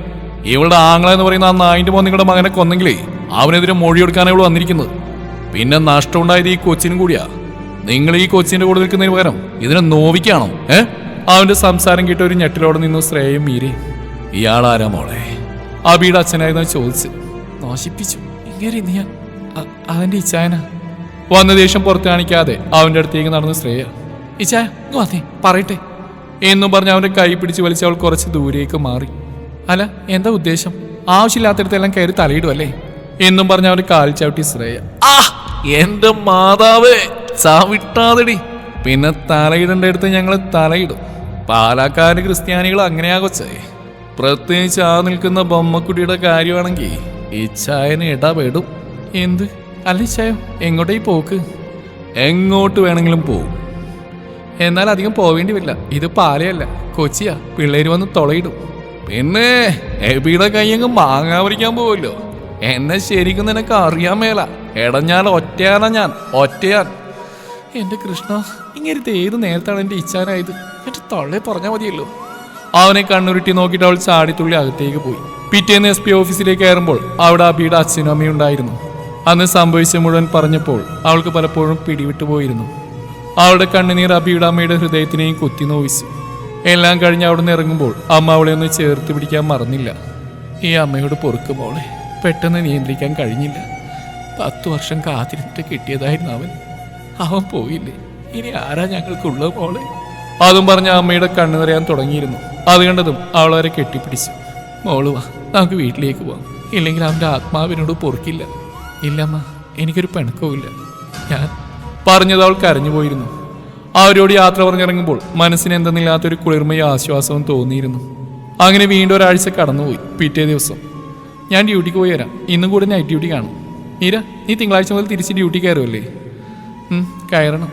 ഇവളുടെ ആങ്ങള എന്ന് പറയുന്ന ആ നായിന്റെ മോൻ നിങ്ങളുടെ മകനെ കൊന്നെങ്കിലേ അവനെതിരെ മൊഴി കൊടുക്കാനാണ് ഇവള് വന്നിരിക്കുന്നത്. പിന്നെ നഷ്ടം ഉണ്ടായത് ഈ കൊച്ചിനും കൂടിയാ. നിങ്ങൾ ഈ കൊച്ചിന്റെ കൂടെ നിൽക്കുന്നതിന് പകരം ഇതിനെ നോവിക്കാണോ? അവന്റെ സംസാരം കേട്ട ഒരു ഞെട്ടിലോടെ നിന്നു ശ്രേയയും മീരയും. ഇയാളാരാ മോളെ? അബിയുടെ അച്ഛനായിരുന്നു ചോദിച്ചു. നശിപ്പിച്ചു ഇങ്ങനെ നീ അവന്റെ ഇച്ചായന. വന്ന ദേഷ്യം പുറത്ത് കാണിക്കാതെ അവന്റെ അടുത്തേക്ക് നടന്നു ശ്രേയ. ഇച്ചായ വന്നേ പറയട്ടെ എന്നും പറഞ്ഞ് അവന്റെ കൈ പിടിച്ച് വലിച്ച് അവൾ കുറച്ച് ദൂരേക്ക് മാറി. അല്ല, എന്താ ഉദ്ദേശം? ആവശ്യമില്ലാത്തടത്തെല്ലാം കയറി തലയിടുമല്ലേ എന്നും പറഞ്ഞ് അവന്റെ കാൽ ചവിട്ടി ശ്രേയ. ആ എന്റെ മാതാവേ, ചവിട്ടാതെടി. പിന്നെ തലയിടേണ്ട അടുത്ത് ഞങ്ങൾ തലയിടും. പാലക്കാട് ക്രിസ്ത്യാനികൾ അങ്ങനെയാ കൊച്ചേ. പ്രത്യേകിച്ച് ആ നിൽക്കുന്ന ബൊമ്മക്കുട്ടിയുടെ കാര്യമാണെങ്കിൽ ഇച്ചായന് ഇടപെടും. എന്ത് അല്ല ഇച്ചായോ, എങ്ങോട്ടേ പോക്ക്? എങ്ങോട്ട് വേണമെങ്കിലും പോവും. എന്നാൽ അധികം പോവേണ്ടി വരില്ല. ഇത് പാലയല്ല, കൊച്ചിയാ. പിള്ളേര് വന്ന് തൊളയിടും. പിന്നെ എബിയുടെ കൈയങ്ങ് മാങ്ങാ പറിക്കാൻ പോവല്ലോ. എന്നെ ശരിക്കും നിനക്ക് അറിയാൻ മേല. എടഞ്ഞാൽ ഒറ്റയാനാ ഞാൻ, ഒറ്റയാൻ. എന്റെ കൃഷ്ണ, ഇങ്ങനത്തെ ഏത് നേരത്താണ് എന്റെ ഇച്ചാനായത്? എന്റെ തൊള്ളെ പറഞ്ഞാൽ മതിയല്ലോ. അവനെ കണ്ണുരുട്ടി നോക്കിയിട്ട് അവൾ ചാടിത്തുള്ളി അകത്തേക്ക് പോയി. പിറ്റേന്ന് SP ഓഫീസിലേക്ക് കയറുമ്പോൾ അവിടെ അബിയുടെ അച്ഛനും അമ്മയും ഉണ്ടായിരുന്നു. അന്ന് സംഭവിച്ച മുഴുവൻ പറഞ്ഞപ്പോൾ അവൾക്ക് പലപ്പോഴും പിടിവിട്ടുപോയിരുന്നു. അവളുടെ കണ്ണുനീർ അബിയുടെ അമ്മയുടെ ഹൃദയത്തിനെയും കുത്തി നോവിച്ചു. എല്ലാം കഴിഞ്ഞ് അവിടെ നിന്ന് ഇറങ്ങുമ്പോൾ അമ്മ അവളെ ഒന്ന് ചേർത്ത് പിടിക്കാൻ മറന്നില്ല. ഈ അമ്മയോട് പൊറുക്ക് മോളെ, പെട്ടെന്ന് നിയന്ത്രിക്കാൻ കഴിഞ്ഞില്ല. 10 വർഷം കാത്തിരുന്നിട്ട് കിട്ടിയതായിരുന്നു അവൻ പോയില്ലേ, ഇനി ആരാ ഞങ്ങൾക്കുള്ളത് മോളെ? അതും പറഞ്ഞ അമ്മയുടെ കണ്ണു നിറയാൻ തുടങ്ങിയിരുന്നു. അത് കണ്ടതും അവൾ അവരെ കെട്ടിപ്പിടിച്ചു. മോള് വാ, നമുക്ക് വീട്ടിലേക്ക് പോവാം, ഇല്ലെങ്കിൽ അവൻ്റെ ആത്മാവിനോട് പൊറുക്കില്ല. ഇല്ലമ്മ, എനിക്കൊരു പിണക്കവുമില്ല. ഞാൻ പറഞ്ഞത് അവൾ കരഞ്ഞു പോയിരുന്നു. അവരോട് യാത്ര പറഞ്ഞിറങ്ങുമ്പോൾ മനസ്സിന് എന്തെന്നില്ലാത്തൊരു കുളിർമയും ആശ്വാസവും തോന്നിയിരുന്നു. അങ്ങനെ വീണ്ടും ഒരാഴ്ച കടന്നുപോയി. പിറ്റേ ദിവസം ഞാൻ ഡ്യൂട്ടിക്ക് പോയി വരാം, ഇന്നും കൂടെ നൈറ്റ് ഡ്യൂട്ടി കാണും. നീ തിങ്കളാഴ്ച മുതൽ തിരിച്ച് ഡ്യൂട്ടി കയറുമല്ലേ? കയറണം.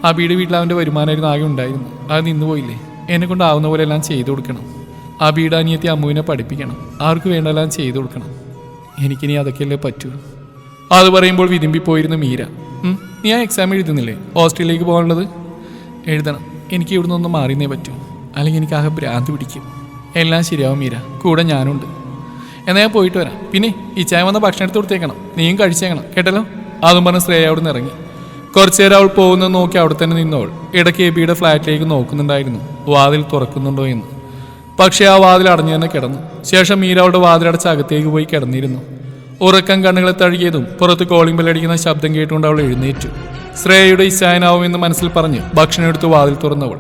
അബിയുടെ വീട്ടിൽ അവൻ്റെ വരുമാനമായിരുന്നു ആകെ ഉണ്ടായിരുന്നു. അത് നിന്നുപോയില്ലേ? എന്നെ കൊണ്ടാവുന്ന പോലെ എല്ലാം ചെയ്തു കൊടുക്കണം. അബിയുടെ അനിയത്തി അമ്മുവിനെ പഠിപ്പിക്കണം. അവർക്ക് വേണ്ടെല്ലാം ചെയ്തു കൊടുക്കണം. എനിക്കിനി അതൊക്കെയല്ലേ പറ്റൂ. അത് പറയുമ്പോൾ വിതുമ്പിപ്പോയിരുന്നു മീര. നീ ആ എക്സാം എഴുതുന്നില്ലേ? ഹോസ്റ്റലിലേക്ക് പോകാനുള്ളത്? എഴുതണം. എനിക്ക് ഇവിടെ നിന്നൊന്ന് മാറിയേ പറ്റൂ, അല്ലെങ്കിൽ എനിക്ക് ആകെ ഭ്രാന്ത് പിടിക്കും. എല്ലാം ശരിയാവും മീര, കൂടെ ഞാനുണ്ട്. എന്നാൽ ഞാൻ പോയിട്ട് വരാം. പിന്നെ ഈ ചായ വന്ന ഭക്ഷണം എടുത്ത് കൊടുത്തേക്കണം, നീയും കഴിച്ചേക്കണം കേട്ടല്ലോ. അതും പറഞ്ഞ് ശ്രേയ അവിടെ നിന്ന് ഇറങ്ങി. കുറച്ചു നേരം അവൾ പോകുന്നത് നോക്കി അവിടെ തന്നെ നിന്നവൾ ഇടയ്ക്ക് എബിയുടെ ഫ്ലാറ്റിലേക്ക് നോക്കുന്നുണ്ടായിരുന്നു, വാതിൽ തുറക്കുന്നുണ്ടോ എന്ന്. പക്ഷേ ആ വാതിൽ അടഞ്ഞു തന്നെ കിടന്നു. ശേഷം മീര അവളുടെ വാതിലടച്ച് അകത്തേക്ക് പോയി കിടന്നിരുന്നു. ഉറക്കം കണ്ണുകളെ തഴുകിയതും പുറത്ത് കോളിംഗ് ബെല്ലടിക്കുന്ന ശബ്ദം കേട്ടുകൊണ്ട് അവൾ എഴുന്നേറ്റു. ശ്രേയയുടെ ഇച്ഛായനാവുമെന്ന് മനസ്സിൽ പറഞ്ഞ് ഭക്ഷണം എടുത്ത് വാതിൽ തുറന്നവൾ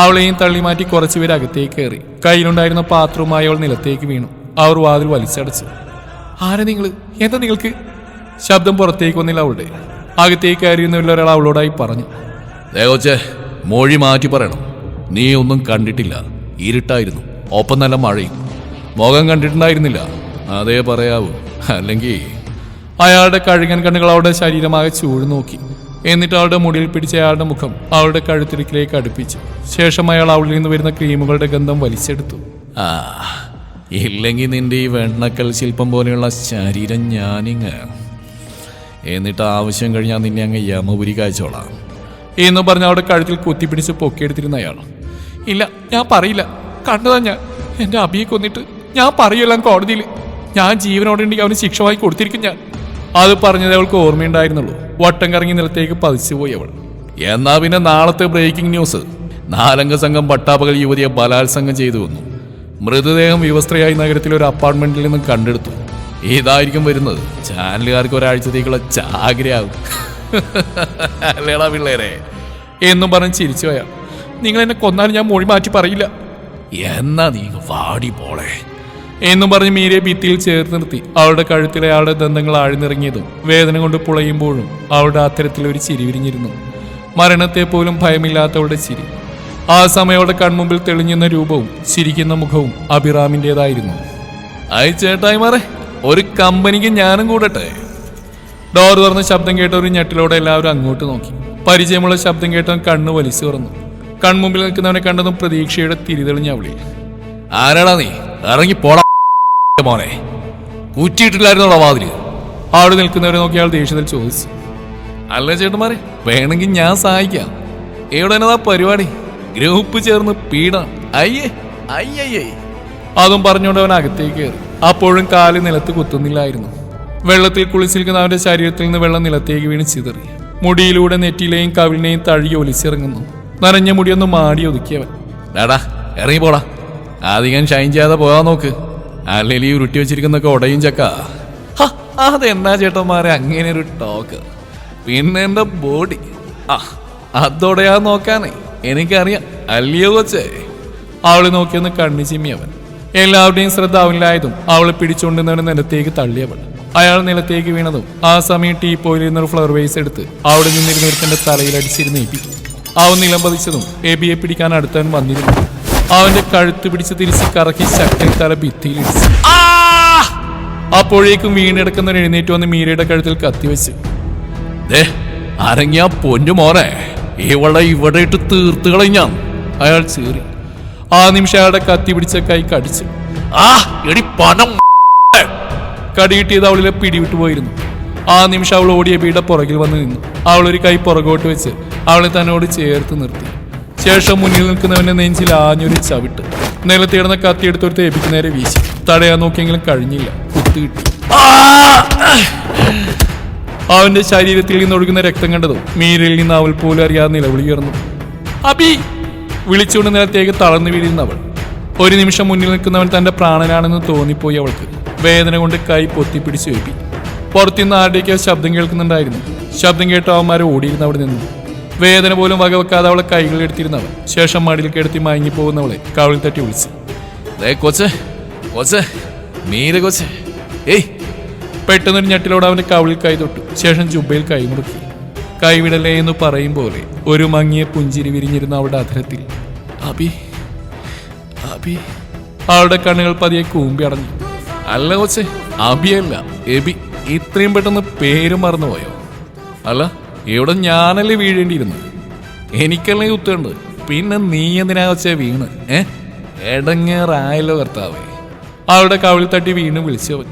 അവളെയും തള്ളി മാറ്റി കുറച്ചുപേർ അകത്തേക്ക് കയറി. കയ്യിലുണ്ടായിരുന്ന പാത്രവുമായി അവൾ നിലത്തേക്ക് വീണു. അവർ വാതിൽ വലിച്ചടച്ചു. ആരാ നിങ്ങൾ? എന്താ നിങ്ങൾക്ക്? ശബ്ദം പുറത്തേക്ക് വന്നില്ല അവളുടെ. അകത്തേക്ക് കയറിയുന്നവരിൽ ഒരാൾ അവളോടായി പറഞ്ഞു. ദേവച്ചേ, മൊഴി മാറ്റി പറയണം. നീ ഒന്നും കണ്ടിട്ടില്ല, ഇരുട്ടായിരുന്നു, ഒപ്പം നല്ല മഴയും. മുഖം കണ്ടിട്ടുണ്ടായിരുന്നില്ല, അതേ പറയാവൂ. അല്ലെങ്കിൽ അയാളുടെ കഴുകൻ കണ്ണുകൾ അവളുടെ ശരീരമാകെ ചൂട് നോക്കി. എന്നിട്ട് അവളുടെ മുടിയിൽ പിടിച്ച അയാളുടെ മുഖം അവളുടെ കഴുത്തിരിക്കിലേക്ക് അടുപ്പിച്ചു. ശേഷം അയാൾ അവളിൽ നിന്ന് വരുന്ന ക്രീമുകളുടെ ഗന്ധം വലിച്ചെടുത്തു. ഇല്ലെങ്കിൽ നിന്റെ ഈ വെണ്ണക്കൽ ശില്പം പോലെയുള്ള ശരീരം ഞാനിങ്ങ്, എന്നിട്ട് ആവശ്യം കഴിഞ്ഞാൽ നിന്നെ അങ്ങ് യമപുരി കാഴ്ചോളാം എന്ന് പറഞ്ഞ അവളുടെ കഴുത്തിൽ കുത്തിപ്പിടിച്ച് പൊക്കിയെടുത്തിരുന്ന അയാൾ. ഇല്ല, ഞാൻ പറയില്ല. കണ്ടതാ ഞാൻ. എൻ്റെ അബിയെ കൊന്നിട്ട് ഞാൻ പറയെല്ലാം കോടതിയിൽ. ഞാൻ ജീവനോടുണ്ടെങ്കിൽ അവന് ശിക്ഷ വാങ്ങി കൊടുത്തിരിക്കും ഞാൻ. അത് പറഞ്ഞത് അവൾക്ക് ഓർമ്മയുണ്ടായിരുന്നുള്ളൂ. വട്ടം കറങ്ങി നിലത്തേക്ക് പതിച്ചുപോയി അവൾ. എന്നാ പിന്നെ നാളത്തെ ബ്രേക്കിംഗ് ന്യൂസ്. 4 അംഗ സംഘം പട്ടാപ്പകൽ യുവതിയെ ബലാത്സംഗം ചെയ്തു വന്നു. മൃതദേഹം വിവസ്ത്രയായി നഗരത്തിലെ ഒരു അപ്പാർട്ട്മെന്റിൽ നിന്നും കണ്ടെടുത്തു. ഇതായിരിക്കും വരുന്നത്. ചാനലുകാർക്ക് ഒരാഴ്ചത്തേക്കുള്ള ചാഗ്രയാകും അല്ലേടാ പിള്ളേരെ എന്നും പറഞ്ഞ് ചിരിച്ചു അയാൾ. നിങ്ങൾ എന്നെ കൊന്നാലും ഞാൻ മൊഴി മാറ്റി പറയില്ല. എന്നാ നീ വാടി പോളെ എന്നും പറഞ്ഞ് മീരയെ ഭിത്തിയിൽ ചേർത്ത് നിർത്തി. അവളുടെ കഴുത്തിലെ അയാളുടെ ദന്തങ്ങൾ ആഴ്ന്നിറങ്ങിയതും വേദന കൊണ്ട് പുളയുമ്പോഴും അവളുടെ അത്തരത്തിലൊരു ചിരി വിരിഞ്ഞിരുന്നു. മരണത്തെ പോലും ഭയമില്ലാത്തവളുടെ ചിരി. ആ സമയം അവളുടെ കൺമുമ്പിൽ തെളിഞ്ഞുന്ന രൂപവും ചിരിക്കുന്ന മുഖവും അഭിറാമിൻ്റെതായിരുന്നു. ചേട്ടായിമാരെ, ഒരു കമ്പനിക്ക് ഞാനും കൂടട്ടെ. ഡോർ തുറന്ന ശബ്ദം കേട്ട ഒരു ഞെട്ടിലോടെ എല്ലാവരും അങ്ങോട്ട് നോക്കി. പരിചയമുള്ള ശബ്ദം കേട്ടവൻ കണ്ണ് വലിച്ചു തുറന്നു. കൺമുമ്പിൽ നിൽക്കുന്നവനെ കണ്ടതും പ്രതീക്ഷയുടെ തിരിതെളിഞ്ഞ അവളി. ആരാടാ നീ? ഇറങ്ങി പോടാ മോനെ, കുറ്റിയിട്ടില്ലായിരുന്നോടാ വാതില്? അവിടെ നിൽക്കുന്നവരെ നോക്കി അയാൾ ദേഷ്യത്തിൽ ചോദിച്ചു. അല്ല ചേട്ടന്മാരെ, വേണമെങ്കിൽ ഞാൻ സഹായിക്കാം. എവിടെ എന്നതാ പരിപാടി? ഗ്രൂപ്പ് ചേർന്ന് പീഡ. അയ്യേ അയ്യയ്യേ. അതും പറഞ്ഞുകൊണ്ട് അവൻ അകത്തേക്ക് കയറി. അപ്പോഴും കാല് നിലത്ത് കുത്തുന്നില്ലായിരുന്നു. വെള്ളത്തിൽ കുളിച്ചിരിക്കുന്ന അവന്റെ ശരീരത്തിൽ നിന്ന് വെള്ളം നിലത്തേക്ക് വീണ് ചിതറി. മുടിയിലൂടെ നെറ്റിയിലെയും കവിളിനെയും തഴുകി ഒലിച്ചിറങ്ങുന്നു. നനഞ്ഞ മുടിയൊന്ന് മാടി ഒതുക്കിയവൻ. ഡാടാ ഇറങ്ങി പോടാ, അധികം ഷൈൻ ചെയ്യാതെ പോകാൻ നോക്ക്, അല്ലെങ്കിൽ ഈ ഉരുട്ടി വെച്ചിരിക്കുന്നൊക്കെ ഉടയും ചക്ക. അതെന്നാ ചേട്ടന്മാരെ അങ്ങനെ ഒരു ടോക്ക്? പിന്നെ എന്റെ ബോഡി അതോടെയാ നോക്കാനേ എനിക്കറിയാം, അല്ലയോ കൊച്ചേ? അവളെ നോക്കിയൊന്ന് കണ്ണു ചിമ്മി അവൻ. എല്ലാവരുടെയും ശ്രദ്ധ അവനിലായതും അവളെ പിടിച്ചുകൊണ്ടിരുന്നവനെ നിലത്തേക്ക് തള്ളിയവൾ. അയാൾ നിലത്തേക്ക് വീണതും ആ സമയം ടീപ്പോയിൽ നിന്നൊരു ഫ്ലവർ വേസ് എടുത്ത് അവിടെ നിന്നിരുന്നവരുടെ തലയിൽ അടിച്ചിരുന്ന് എബി. അവൻ നിലം പതിച്ചതും എബിയെ പിടിക്കാൻ അടുത്തവൻ വന്നിരുന്നു. അവന്റെ കഴുത്ത് പിടിച്ച് തിരിച്ച് കറക്കി ശക്തി തല ഭിത്തിയിലിടിച്ചു. അപ്പോഴേക്കും വീണെടുക്കുന്ന എഴുന്നേറ്റ് വന്ന് മീരയുടെ കഴുത്തിൽ കത്തിവെച്ച്. അരങ്ങിയ പൊന്നു മോനെ, ഇവിടെ ഇട്ട് തീർത്ത് കളഞ്ഞാം. അയാൾ ചീറി. ആ നിമിഷം അയാളുടെ കത്തി പിടിച്ച കൈ കടിച്ചു. എടി പണം കടികിട്ടിയത് അവളിലെ പിടിവിട്ടു പോയിരുന്നു. ആ നിമിഷം അവൾ ഓടിയ എബിയുടെ പുറകിൽ വന്ന് നിന്നു. അവളൊരു കൈ പുറകോട്ട് വെച്ച് അവളെ തന്നോട് ചേർത്ത് നിർത്തി. ശേഷം മുന്നിൽ നിൽക്കുന്നവന്റെ നെഞ്ചിൽ ആഞ്ഞൊരു ചവിട്ട്. നിലത്ത് കിടന്ന കത്തിയെടുത്തൊരുത്ത് എബിക്ക് നേരെ വീശി. തടയാൻ നോക്കിയെങ്കിലും കഴിഞ്ഞില്ല. കുത്തുകിട്ടി. അവന്റെ ശരീരത്തിൽ നിന്നൊഴുകുന്ന രക്തം കണ്ടതും മീരയിൽ നിന്ന് അവൾ പോലും അറിയാതെ നിലവിളിയുയർന്നു. അബി വിളിച്ചുകൊണ്ട് നിലത്തേക്ക് തളർന്നു വീഴുന്നവൾ. ഒരു നിമിഷം മുന്നിൽ നിൽക്കുന്നവൻ തന്റെ പ്രാണനാണെന്ന് തോന്നിപ്പോയി അവൾക്ക്. വേദന കൊണ്ട് കൈ പൊത്തിപ്പിടിച്ചു വെപ്പി. പുറത്തുനിന്ന് ആരുടെയൊക്കെ ശബ്ദം കേൾക്കുന്നുണ്ടായിരുന്നു. ശബ്ദം കേട്ട് അവന്മാരെ ഓടിയിരുന്ന അവിടെ നിന്നു. വേദന പോലും വകവെക്കാതെ അവളെ കൈകളിൽ എടുത്തിരുന്നവൻ ശേഷം മടിയിൽ കിടത്തി മയങ്ങിപ്പോകുന്നവളെ കവിളിൽ തട്ടി വിളിച്ചു. കൊച്ചേ കൊച്ചേ മീര കൊച്ചേ ഏയ്. പെട്ടെന്നൊരു ഞെട്ടിലോട് അവന്റെ കവിളിൽ കൈ തൊട്ടു. ശേഷം ജുബയിൽ കൈ മുറുക്കി. കൈവിടലേ എന്ന് പറയും പോലെ ഒരു മങ്ങിയ പുഞ്ചിരി വിരിഞ്ഞിരുന്ന അവളുടെ അധരത്തിൽ. അബി അബി. അവളുടെ കണ്ണുകൾ പതിയെ കൂമ്പി അടഞ്ഞു. അല്ല കൊച്ചേ, അബിയല്ല എബി. ഇത്രയും പെട്ടെന്ന് പേര് മറന്നുപോയോ? അല്ല, ഇവിടെ ഞാനല്ലേ വീഴേണ്ടിയിരുന്നത്? എനിക്കല്ലേ കുത്തേണ്ടത്? പിന്നെ നീ എന്തിനാ കൊച്ചേ വീണ്? എടങ്ങേറായല്ലോ കർത്താവേ. അവളുടെ കവിളിൽ തട്ടി വീണ്ടും വിളിച്ചവൻ.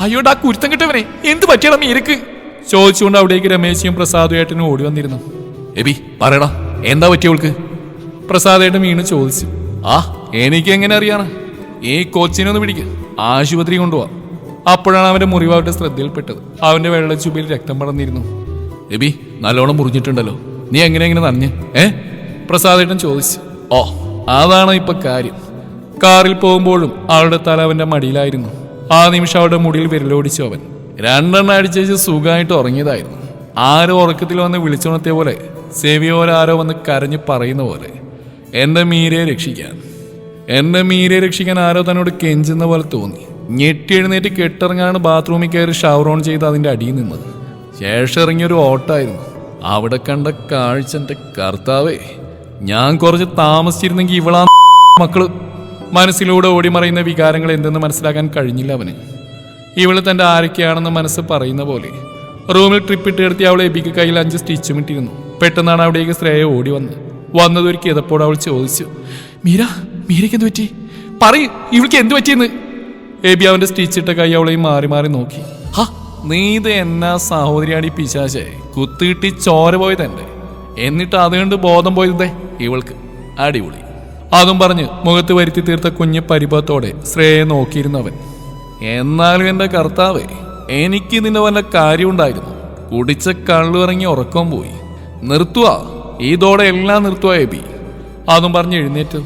അയ്യോടാ കുരുത്തം കിട്ടവനെ, എന്ത് പറ്റിയടാ മീരക്ക്? ചോദിച്ചുകൊണ്ട് അവിടേക്ക് രമേശിയും പ്രസാദുയേട്ടനും ഓടി വന്നിരുന്നു. എബി പറയടാ, എന്താ പറ്റിയവൾക്ക്? പ്രസാദേട്ടൻ വീണ്ടും ചോദിച്ചു. എനിക്ക് എങ്ങനെ അറിയാണ്? ഈ കൊച്ചിനൊന്ന് പിടിക്ക്, ആശുപത്രി കൊണ്ടുപോവാ. അപ്പോഴാണ് അവന്റെ മുറിവായിട്ട് ശ്രദ്ധയിൽപ്പെട്ടത്. അവന്റെ വെള്ളച്ചുബിയിൽ രക്തം പടർന്നിരുന്നു. എബി നല്ലോണം മുറിഞ്ഞിട്ടുണ്ടല്ലോ, നീ എങ്ങനെ നനഞ്ഞ്? പ്രസാദേട്ടൻ ചോദിച്ചു. അതാണ് ഇപ്പൊ കാര്യം. കാറിൽ പോകുമ്പോഴും അവളുടെ തല അവന്റെ മടിയിലായിരുന്നു. ആ നിമിഷം അവളുടെ മുടിയിൽ വിരലോടിച്ചു അവൻ. 2 അടിച്ചേച്ച് സുഖമായിട്ട് ഉറങ്ങിയതായിരുന്നു. ആരോ ഉറക്കത്തിൽ വന്ന് വിളിച്ചുണർത്തിയ പോലെ, സെവിയോരാരോ വന്ന് കരഞ്ഞ് പറയുന്ന പോലെ, എന്റെ മീരയെ രക്ഷിക്കാൻ ആരോ തന്നോട് കെഞ്ചുന്ന പോലെ തോന്നി. ഞെട്ടി എഴുന്നേറ്റ് കെട്ടിറങ്ങാണ് ബാത്റൂമിൽ കയറി ഷവർ ഓൺ ചെയ്ത് അതിന്റെ അടിയിൽ നിന്നത്. ശേഷം ഇറങ്ങിയൊരു ഓട്ടായിരുന്നു. അവിടെ കണ്ട കാഴ്ചന്റെ കർത്താവേ, ഞാൻ കുറച്ച് താമസിച്ചിരുന്നെങ്കിൽ ഇവളാ മക്കള്. മനസ്സിലൂടെ ഓടിമറയുന്ന വികാരങ്ങൾ എന്തെന്ന് മനസ്സിലാക്കാൻ കഴിഞ്ഞില്ല അവന്. ഇവള് തന്റെ ആരൊക്കെയാണെന്ന് മനസ്സ് പറയുന്ന പോലെ. റൂമിൽ ട്രിപ്പിട്ട് കിടത്തി അവളെ എബിക്ക് കയ്യിൽ 5 സ്റ്റിച്ചും ഇട്ടിരുന്നു. പെട്ടെന്നാണ് അവിടേക്ക് ശ്രേയ ഓടി വന്നതൊരു കിതപ്പോടെ അവൾ ചോദിച്ചു. മീരയ്ക്ക് എന്ത് പറ്റി? പറയ്, ഇവൾക്ക് എന്ത് പറ്റിയെന്ന്. എബി അവന്റെ സ്റ്റിച്ചിട്ട കൈ അവളെയും മാറി മാറി നോക്കി. നീ ഇത് എന്നാ സഹോദരിയാടി പിശാചേ, കുത്തിയിട്ട് ചോര പോയതല്ലേ, എന്നിട്ട് അതുകൊണ്ട് ബോധം പോയതേ ഇവൾക്ക്. അടിപൊളി. അതും പറഞ്ഞ് മുഖത്ത് വരുത്തി തീർത്ത കുഞ്ഞ് പരിഭവത്തോടെ ശ്രേയെ നോക്കിയിരുന്നവൻ. എന്നാലും എന്റെ കർത്താവേ, എനിക്ക് നിന്റെ വല്ല കാര്യമുണ്ടായിരുന്നു. കുടിച്ച കള്ളിറങ്ങി ഉറക്കം പോയി. നിർത്തുവാ, ഇതോടെ എല്ലാം നിർത്തുവാ എബി. അതും പറഞ്ഞ് എഴുന്നേറ്റ്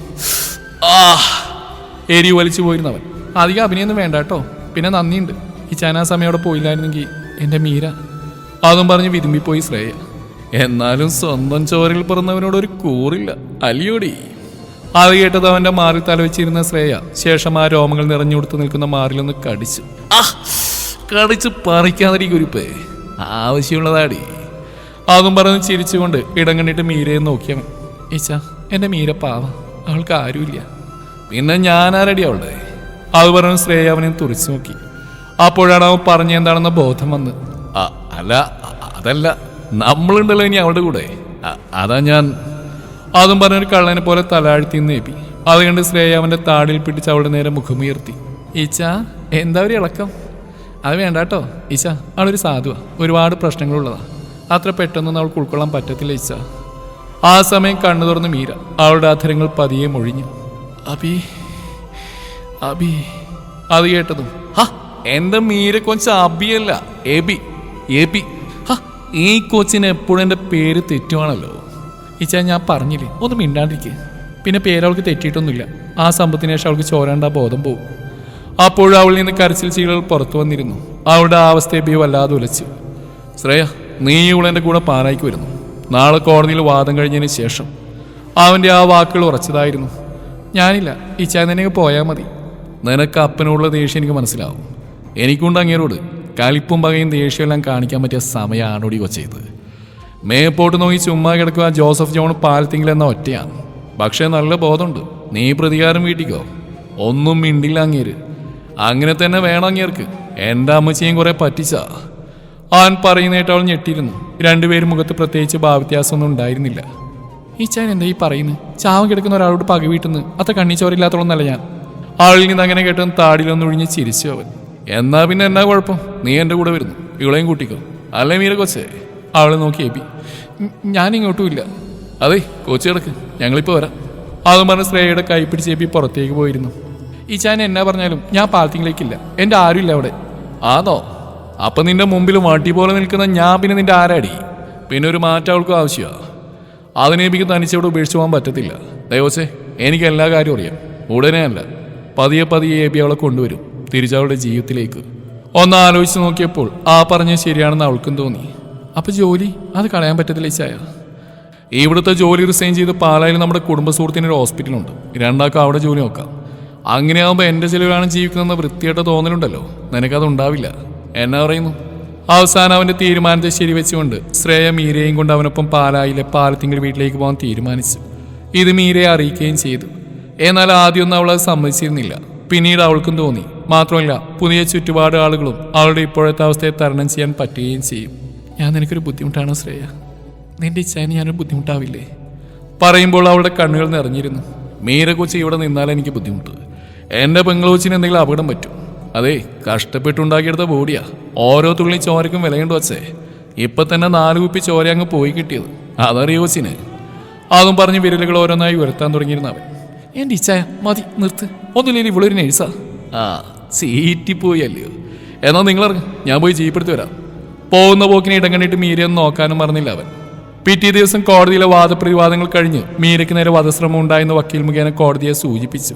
എരി വലിച്ചു പോയിരുന്നവൻ. അധികം അഭിനയൊന്നും വേണ്ട കേട്ടോ, പിന്നെ നന്ദിയുണ്ട്. ഈ ചാനാ സമയോടെ പോയില്ലായിരുന്നെങ്കിൽ എന്റെ മീര. അതും പറഞ്ഞ് വിരുമ്പിപ്പോയി ശ്രേയ. എന്നാലും സ്വന്തം ചോരയിൽ പിറന്നവനോട് ഒരു കൂറില്ല അലിയോടി. അത് കേട്ടത് അവന്റെ മാറിൽ തലവെച്ചിരുന്ന ശ്രേയ ശേഷം ആ രോമങ്ങൾ നിറഞ്ഞുകൊടുത്ത് നിൽക്കുന്ന മാറിലൊന്ന് കടിച്ച് പറിക്കാതിരി കുരിപ്പേ, ആവശ്യമുള്ളതാടി. അതും പറഞ്ഞ് ചിരിച്ചുകൊണ്ട് ഇടം കണ്ടിട്ട് മീരയെ നോക്കിയവൻ. ഈച്ച, എന്റെ മീര പാവ, അവൾക്ക് ആരുമില്ല. പിന്നെ ഞാനാരടി അവളുടെ? അത് പറഞ്ഞ് ശ്രേയ അവനെ തുറിച്ചു നോക്കി. അപ്പോഴാണ് അവൻ പറഞ്ഞെന്താണെന്ന ബോധം വന്ന്. അല്ല, അതല്ല, നമ്മളുണ്ടല്ലോ ഇനി അവളുടെ കൂടെ, അതാ ഞാൻ. അതും പറഞ്ഞൊരു കള്ളനെ പോലെ തലാഴ്ത്തി നേപ്പി. അത് കണ്ട് ശ്രേയ അവന്റെ താടിയിൽ പിടിച്ച് അവളുടെ നേരെ മുഖമുയർത്തി. ഈച്ച, എന്താ ഒരു ഇളക്കം? അത് വേണ്ട കേട്ടോ ഈച്ച, അവളൊരു സാധുവാ, ഒരുപാട് പ്രശ്നങ്ങളുള്ളതാ. അത്ര പെട്ടെന്നൊന്നും അവൾക്ക് ഉൾക്കൊള്ളാൻ പറ്റത്തില്ല ഈച്ച. ആ സമയം കണ്ണു തുറന്ന് മീര. അവളുടെ അധരങ്ങൾ പതിയെ മൊഴിഞ്ഞു. അബി അബി. അത് കേട്ടതും എന്റെ മീര കൊച്ച് അബിയല്ല, എബി. ഈ കൊച്ചിന് എപ്പോഴും എന്റെ പേര് തെറ്റുവാണല്ലോ. ഈച്ച, ഞാൻ പറഞ്ഞില്ലേ, ഒന്നും മിണ്ടാണ്ടിരിക്കുക. പിന്നെ പേരവൾക്ക് തെറ്റിയിട്ടൊന്നുമില്ല. ആ സമ്പത്തിന് ശേഷം അവൾക്ക് ചോരാണ്ട ബോധം പോകും. അപ്പോഴും അവളിൽ നിന്ന് കരച്ചിൽ ചീകൾ പുറത്തു വന്നിരുന്നു. അവളുടെ അവസ്ഥ എബി വല്ലാതെ ഉലച്ചു. ശ്രേയ, നീ ഇവളെൻ്റെ കൂടെ പാലായിക്ക് വരുന്നു. നാളെ കോടതിയിൽ വാദം കഴിഞ്ഞതിന് ശേഷം. അവൻ്റെ ആ വാക്കുകൾ ഉറച്ചതായിരുന്നു. ഞാനില്ല, ഈച്ച, നിനക്ക് പോയാൽ മതി. നിനക്ക് അപ്പനോടുള്ള ദേഷ്യം എനിക്ക് മനസ്സിലാവും. എനിക്കുണ്ട് അങ്ങേരോട്. കലിപ്പും പകയും ദേഷ്യമെല്ലാം കാണിക്കാൻ പറ്റിയ സമയമാണോടി കൊച്ചത്. മേപ്പോട്ട് നോക്കി ചുമ്മാ കിടക്കുക ജോസഫ് ജോൺ പാലത്തിങ്കിലെന്ന ഒറ്റയാണ്. പക്ഷേ നല്ല ബോധമുണ്ട്. നീ പ്രതികാരം വീട്ടിക്കോ. ഒന്നും മിണ്ടില്ല അങ്ങേര്. അങ്ങനെ തന്നെ വേണം അങ്ങേർക്ക്. എൻ്റെ അമ്മച്ചിയും കുറെ പറ്റിച്ചാ. അവൻ പറയുന്നതായിട്ട് അവൾ ഞെട്ടിയിരുന്നു. രണ്ടുപേരും മുഖത്ത് പ്രത്യേകിച്ച് ഭാവവ്യത്യാസമൊന്നും ഉണ്ടായിരുന്നില്ല. ഈ ചാൻ എന്താ ഈ പറയുന്നത്? ചാവം കിടക്കുന്ന ഒരാളോട് പക വീട്ടുന്നു. അത്ര കണ്ണിച്ചോരില്ലാത്തോളന്നല്ല ഞാൻ. ആളിൽ നിന്ന് അങ്ങനെ കേട്ടൊന്ന് താടിലൊന്നൊഴിഞ്ഞ് ചിരിച്ചു അവൻ. എന്നാ പിന്നെ എന്നാ കുഴപ്പം? നീ എൻ്റെ കൂടെ വരുന്നു, ഇവളെയും കൂട്ടിക്കോ. അല്ലേ മീര കൊച്ചേ? അവളെ നോക്കി എബി. ഞാനിങ്ങോട്ടും ഇല്ല. അതെ, കൊച്ചു കിടക്ക്, ഞങ്ങളിപ്പോൾ വരാം. അതും പറഞ്ഞ് ശ്രേയയുടെ കൈ പിടിച്ച് എബി പുറത്തേക്ക് പോയിരുന്നു. ഈ ചാൻ എന്നാ പറഞ്ഞാലും ഞാൻ പാലത്തിങ്കിലേക്കില്ല. എൻ്റെ ആരുമില്ല അവിടെ. ആണോ? അപ്പം നിന്റെ മുമ്പിൽ വട്ടി പോലെ നിൽക്കുന്ന ഞാൻ പിന്നെ നിന്റെ ആരാടി? പിന്നെ ഒരു മാറ്റം അവൾക്കും ആവശ്യമാണ്. അതിനെനിക്ക് തനിച്ചവിടെ ഉപേക്ഷിച്ച് പോകാൻ പറ്റത്തില്ല. ദൈവസേ, എനിക്ക് എല്ലാ കാര്യവും അറിയാം. ഉടനെ അല്ല, പതിയെ പതിയെ എബി അവളെ കൊണ്ടുവരും തിരിച്ചവളുടെ ജീവിതത്തിലേക്ക്. ഒന്ന് ആലോചിച്ച് നോക്കിയപ്പോൾ ആ പറഞ്ഞത് ശരിയാണെന്ന് അവൾക്കും തോന്നി. അപ്പം ജോലി അത് കളയാൻ പറ്റത്തില്ല ചായ. ഇവിടുത്തെ ജോലി റിസൈൻ ചെയ്ത് പാലായിൽ നമ്മുടെ കുടുംബ സുഹൃത്തിനൊരു ഹോസ്പിറ്റലുണ്ട്. രണ്ടാൾക്കും അവിടെ ജോലി നോക്കാം. അങ്ങനെയാകുമ്പോൾ എൻ്റെ ചിലവിലാണ് ജീവിക്കുന്നതെന്ന് വൃത്തിയായിട്ട് തോന്നലുണ്ടല്ലോ, നിനക്കത് ഉണ്ടാവില്ല. എന്നാ പറയുന്നു? അവസാനം അവൻ്റെ തീരുമാനത്തെ ശരിവെച്ചുകൊണ്ട് ശ്രേയ മീരയും കൊണ്ട് അവനൊപ്പം പാലായിലെ പാലത്തിങ്കൽ വീട്ടിലേക്ക് പോകാൻ തീരുമാനിച്ചു. ഇത് മീരയെ അറിയിക്കുകയും ചെയ്തു. എന്നാൽ ആദ്യമൊന്നും അവളത് സമ്മതിച്ചിരുന്നില്ല. പിന്നീട് അവൾക്കും തോന്നി. മാത്രമല്ല, പുതിയ ചുറ്റുപാട് ആളുകളും അവളുടെ ഇപ്പോഴത്തെ അവസ്ഥയെ തരണം ചെയ്യാൻ പറ്റുകയും ചെയ്യും. ഞാൻ നിനക്കൊരു ബുദ്ധിമുട്ടാണോ ശ്രേയ? നിന്റെ ഇച്ഛാന് ഞാനൊരു ബുദ്ധിമുട്ടാവില്ലേ? പറയുമ്പോൾ അവളുടെ കണ്ണുകൾ നിറഞ്ഞിരുന്നു. മീര കൊച്ചി ഇവിടെ നിന്നാൽ എനിക്ക് ബുദ്ധിമുട്ട്. എൻ്റെ പെങ്ങളോച്ചിന് എന്തെങ്കിലും അപകടം പറ്റും. അതെ, കഷ്ടപ്പെട്ടുണ്ടാക്കിയെടുത്ത ബോഡിയാ. ഓരോ തുള്ളി ചോരക്കും വിലയുണ്ട് വച്ചേ. ഇപ്പം തന്നെ 4 കുപ്പി ചോര അങ്ങ് പോയി കിട്ടിയത്, അതറിയോ കൊച്ചിന്? അതും പറഞ്ഞ് വിരലുകൾ ഓരോന്നായി ഉയർത്താൻ തുടങ്ങിയിരുന്നവൻ. എൻ്റെ ഇച്ഛായ മതി, നിർത്ത്. ഒന്നുമില്ല, ഇവളൊരു നേഴ്സാ. ആ, ചീറ്റിപ്പോയി അല്ലയോ? എന്നാൽ നിങ്ങളിറങ്ങ്, ഞാൻ പോയി ജീപ്പെടുത്ത് വരാം. പോകുന്ന പോക്കിന് ഇടം കണ്ടിട്ട് മീരയൊന്നും നോക്കാനും മറന്നില്ല അവൻ. പിറ്റേ ദിവസം കോടതിയിലെ വാദപ്രതിവാദങ്ങൾ കഴിഞ്ഞ് മീരയ്ക്ക് നേരെ വധശ്രമം ഉണ്ടായെന്ന് വക്കീൽ മുഖേന കോടതിയെ സൂചിപ്പിച്ചു.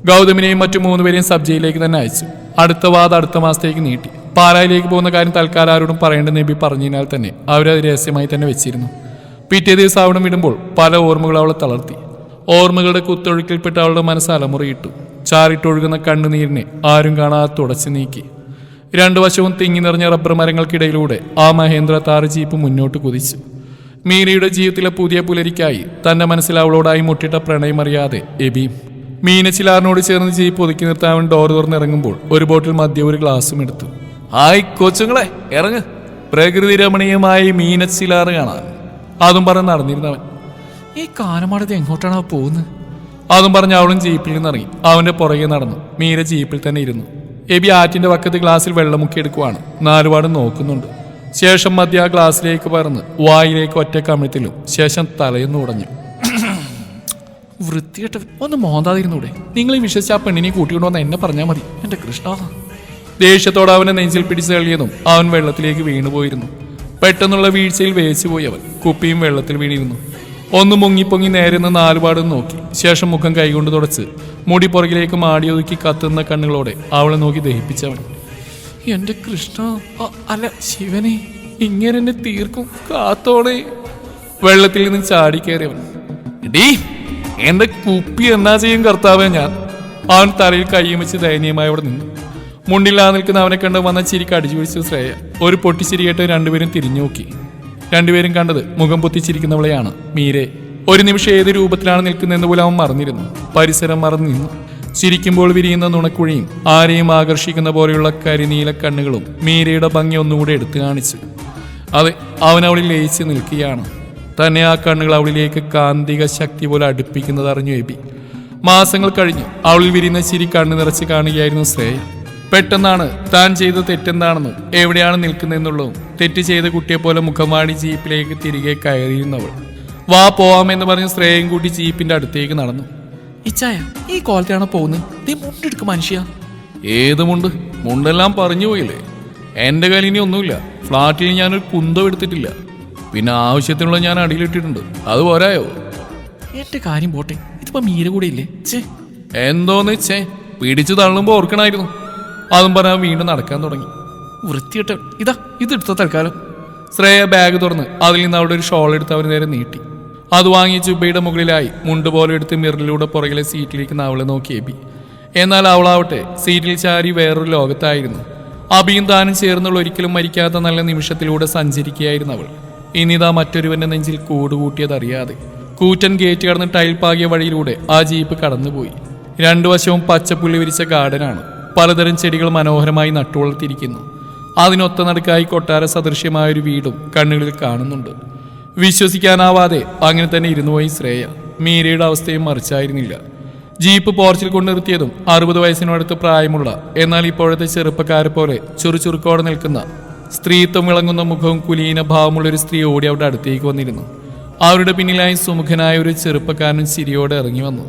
ഗൗതമിനെയും മറ്റു 3 പേരെയും സബ് ജയിലിലേക്ക് തന്നെ അയച്ചു. അടുത്ത വാദം അടുത്ത മാസത്തേക്ക് നീട്ടി. പാലായിലേക്ക് പോകുന്ന കാര്യം തൽക്കാലം ആരോടും പറയേണ്ടെന്ന് നബി പറഞ്ഞതിനാൽ തന്നെ അവരത് രഹസ്യമായി തന്നെ വെച്ചിരുന്നു. പിറ്റേ ദിവസം അവിടെ വിടുമ്പോൾ പല ഓർമ്മകൾ അവളെ തളർത്തി. ഓർമ്മകളുടെ കുത്തൊഴുക്കിൽപ്പെട്ട് അവളുടെ മനസ്സ് അലമുറയിട്ടു. ചാറിട്ടൊഴുകുന്ന കണ്ണുനീരിനെ ആരും കാണാതെ തുടച്ചു നീക്കി. 2 വശവും തിങ്ങി നിറഞ്ഞ റബ്ബർ മരങ്ങൾക്കിടയിലൂടെ ആ മഹേന്ദ്ര താർ ജീപ്പ് മുന്നോട്ട് കുതിച്ചു. മീരയുടെ ജീവിതത്തിലെ പുതിയ പുലരിക്കായി തന്റെ മനസ്സിൽ അവളോടായി മുട്ടിട്ട പ്രണയമറിയാതെ എബിയും മീനച്ചിലാറിനോട് ചേർന്ന് ജീപ്പ് ഒതുക്കി നിർത്താൻ ഡോർ തുറന്നിറങ്ങുമ്പോൾ ഒരു ബോട്ടിൽ മദ്യം ഒരു ഗ്ലാസും എടുത്തു. ഹായ് കൊച്ചുങ്ങളെ, ഇറങ്ങ്, പ്രകൃതി രമണീയമായി മീനച്ചിലാറ് കാണാൻ. അതും പറഞ്ഞ് നടന്നിരുന്നവൻ. ഈ കാനമാടത് എങ്ങോട്ടാണ് പോകുന്നത്? അതും പറഞ്ഞ് അവളും ജീപ്പിൽ നിന്നിറങ്ങി അവന്റെ പുറകെ നടന്നു. മീര ജീപ്പിൽ തന്നെ ഇരുന്നു. എബി ആറ്റിന്റെ പക്കത്ത് ഗ്ലാസ്സിൽ വെള്ളം മുക്കി എടുക്കുവാണ്. 4 പാടും നോക്കുന്നുണ്ട്. ശേഷം മദ്യ ആ ഗ്ലാസ്സിലേക്ക് പറന്ന് വായിലേക്ക് ഒറ്റ കമിഴ്ത്തിലും ശേഷം തലയെന്ന് ഉടഞ്ഞു. വൃത്തികെട്ട, ഒന്ന് മോന്താതിരുന്നൂടെ? നിങ്ങൾ ഈ വിശ്വസിച്ച ആ പെണ്ണിനെ കൂട്ടിക്കൊണ്ടുവന്ന് എന്നെ പറഞ്ഞാൽ മതി. എന്റെ കൃഷ്ണ. ദേഷ്യത്തോടെ അവനെ നെഞ്ചിൽ പിടിച്ച് തള്ളിയതും അവൻ വെള്ളത്തിലേക്ക് വീണുപോയിരുന്നു. പെട്ടെന്നുള്ള വീഴ്ചയിൽ വേച്ചുപോയി അവൻ. കുപ്പിയും വെള്ളത്തിൽ വീണിരുന്നു. ഒന്ന് മുങ്ങിപ്പൊങ്ങി നേരെ നിന്ന് 4 പാടും നോക്കി. ശേഷം മുഖം കൈകൊണ്ട് തുടച്ച് മുടി പുറകിലേക്ക് മാടിയൊതുക്കി കത്തുന്ന കണ്ണുകളോടെ അവളെ നോക്കി ദഹിപ്പിച്ചവൻ. എന്റെ കൃഷ്ണ, അല്ല ശിവനെ, ഇങ്ങനെ എന്നെ തീർക്കും, കാത്തോടെ. വെള്ളത്തിൽ നിന്ന് ചാടിക്കേറിയവൻ. ഡീ, എന്റെ കുപ്പി എന്നാ ചെയ്യും കർത്താവേ ഞാൻ? അവൻ തലയിൽ കൈയും വെച്ച് ദയനീയമായി അവിടെ നിന്നു. മുണ്ടില്ലാതെ നിൽക്കുന്ന അവനെ കണ്ട് വന്ന ചിരിക്ക് അടിച്ചു പിടിച്ചു ശ്രേയ. ഒരു പൊട്ടിച്ചിരി കേട്ട് 2 പേരും തിരിഞ്ഞു നോക്കി. 2 പേരും കണ്ടത് മുഖം പൊത്തിച്ചിരിക്കുന്നവളെയാണ്, മീരെ. ഒരു നിമിഷം ഏത് രൂപത്തിലാണ് നിൽക്കുന്നതെന്ന് പോലും അവൻ മറന്നിരുന്നു. പരിസരം മറന്നു നിന്നു. ചിരിക്കുമ്പോൾ വിരിയുന്ന നുണക്കുഴിയും ആരെയും ആകർഷിക്കുന്ന പോലെയുള്ള കരിനീല കണ്ണുകളും മീരയുടെ ഭംഗി ഒന്നുകൂടെ എടുത്തു കാണിച്ചു. അതെ, അവൻ അവളിൽ ലയിച്ച് നിൽക്കുകയാണ്. തന്നെ ആ കണ്ണുകൾ അവളിലേക്ക് കാന്തിക ശക്തി പോലെ അടുപ്പിക്കുന്നത് അറിഞ്ഞു എബി. മാസങ്ങൾ കഴിഞ്ഞു അവളിൽ വിരിയുന്ന ചിരി കണ്ണു നിറച്ച് കാണുകയായിരുന്നു ശ്രേയ. പെട്ടെന്നാണ് താൻ ചെയ്ത തെറ്റെന്താണെന്നും എവിടെയാണ് നിൽക്കുന്നതെന്നുള്ളതും തെറ്റ് ചെയ്ത കുട്ടിയെപ്പോലെ മുഖമാടി ജീപ്പിലേക്ക് തിരികെ കയറിയിരുന്നവൾ. വാ പോവാമെന്ന് പറഞ്ഞ് ശ്രേയയും കൂട്ടി ജീപ്പിന്റെ അടുത്തേക്ക് നടന്നു. ഇച്ചായ, ഈ കോലത്തെയാണോ പോകുന്നത്? നീ മുണ്ടെടുക്കും മനുഷ്യ. ഏത് മുണ്ട്? മുണ്ടെല്ലാം പറഞ്ഞു പോയില്ലേ. എന്റെ കയ്യിൽ ഇനി ഒന്നുമില്ല. ഫ്ലാറ്റിൽ ഞാനൊരു കുന്തം എടുത്തിട്ടില്ല. പിന്നെ ആവശ്യത്തിനുള്ള ഞാൻ അടിയിലിട്ടിട്ടുണ്ട്. അത് പോരായോ? എന്റെ കാര്യം പോട്ടെ, ഇതിപ്പോ മീര കൂടെ ഇല്ലേ? എന്തോന്ന് ചേ, പിടിച്ചു തള്ളുമ്പോ ഓർക്കണായിരുന്നു. അതും പറയാൻ വീണ്ടും നടക്കാൻ തുടങ്ങി. വൃത്തിയിട്ട, ഇതാ ഇതെടുത്ത തൽക്കാലം. ശ്രേയ ബാഗ് തുറന്ന് അതിൽ നിന്ന് അവിടെ ഒരു ഷോൾ എടുത്ത് അവന് നേരെ നീട്ടി. അത് വാങ്ങി ജുബയുടെ മുകളിലായി മുണ്ട് പോലെ എടുത്ത് മിററിലൂടെ പുറകിലെ സീറ്റിലേക്ക് അവളെ നോക്കി എബി. എന്നാൽ അവളാവട്ടെ സീറ്റിൽ ചാരി വേറൊരു ലോകത്തായിരുന്നു. അബിയും താനും ചേർന്നുള്ള ഒരിക്കലും മരിക്കാത്ത നല്ല നിമിഷത്തിലൂടെ സഞ്ചരിക്കുകയായിരുന്നു അവൾ. ഇനിതാ മറ്റൊരുവന്റെ നെഞ്ചിൽ കൂടുകൂട്ടിയതറിയാതെ കൂറ്റൻ ഗേറ്റ് കടന്ന് ടൈൽ പാകിയ വഴിയിലൂടെ ആ ജീപ്പ് കടന്നുപോയി. 2 വശവും പച്ചപ്പുള്ളി വിരിച്ച ഗാർഡനാണ്. പലതരം ചെടികൾ മനോഹരമായി നട്ടുവളർത്തിയിരിക്കുന്നു. അതിനൊത്ത നടുക്കായി കൊട്ടാര സദൃശ്യമായൊരു വീടും കണ്ണുകളിൽ കാണുന്നുണ്ട്. വിശ്വസിക്കാനാവാതെ അങ്ങനെ തന്നെ ഇരുന്നുപോയി ശ്രേയ. മീരയുടെ അവസ്ഥയും മറിച്ചായിരുന്നില്ല. ജീപ്പ് പോർച്ചിൽ കൊണ്ട് നിർത്തിയതും 60 വയസ്സിനടുത്ത് പ്രായമുള്ള, എന്നാൽ ഇപ്പോഴത്തെ ചെറുപ്പക്കാരെ പോലെ ചുറുചുറുക്കോടെ നിൽക്കുന്ന, സ്ത്രീത്വം വിളങ്ങുന്ന മുഖവും കുലീന ഭാവമുള്ളൊരു സ്ത്രീ ഓടി അവിടെ അടുത്തേക്ക് വന്നിരുന്നു. അവരുടെ പിന്നിലായി സുമുഖനായ ഒരു ചെറുപ്പക്കാരനും ചിരിയോടെ ഇറങ്ങി വന്നു.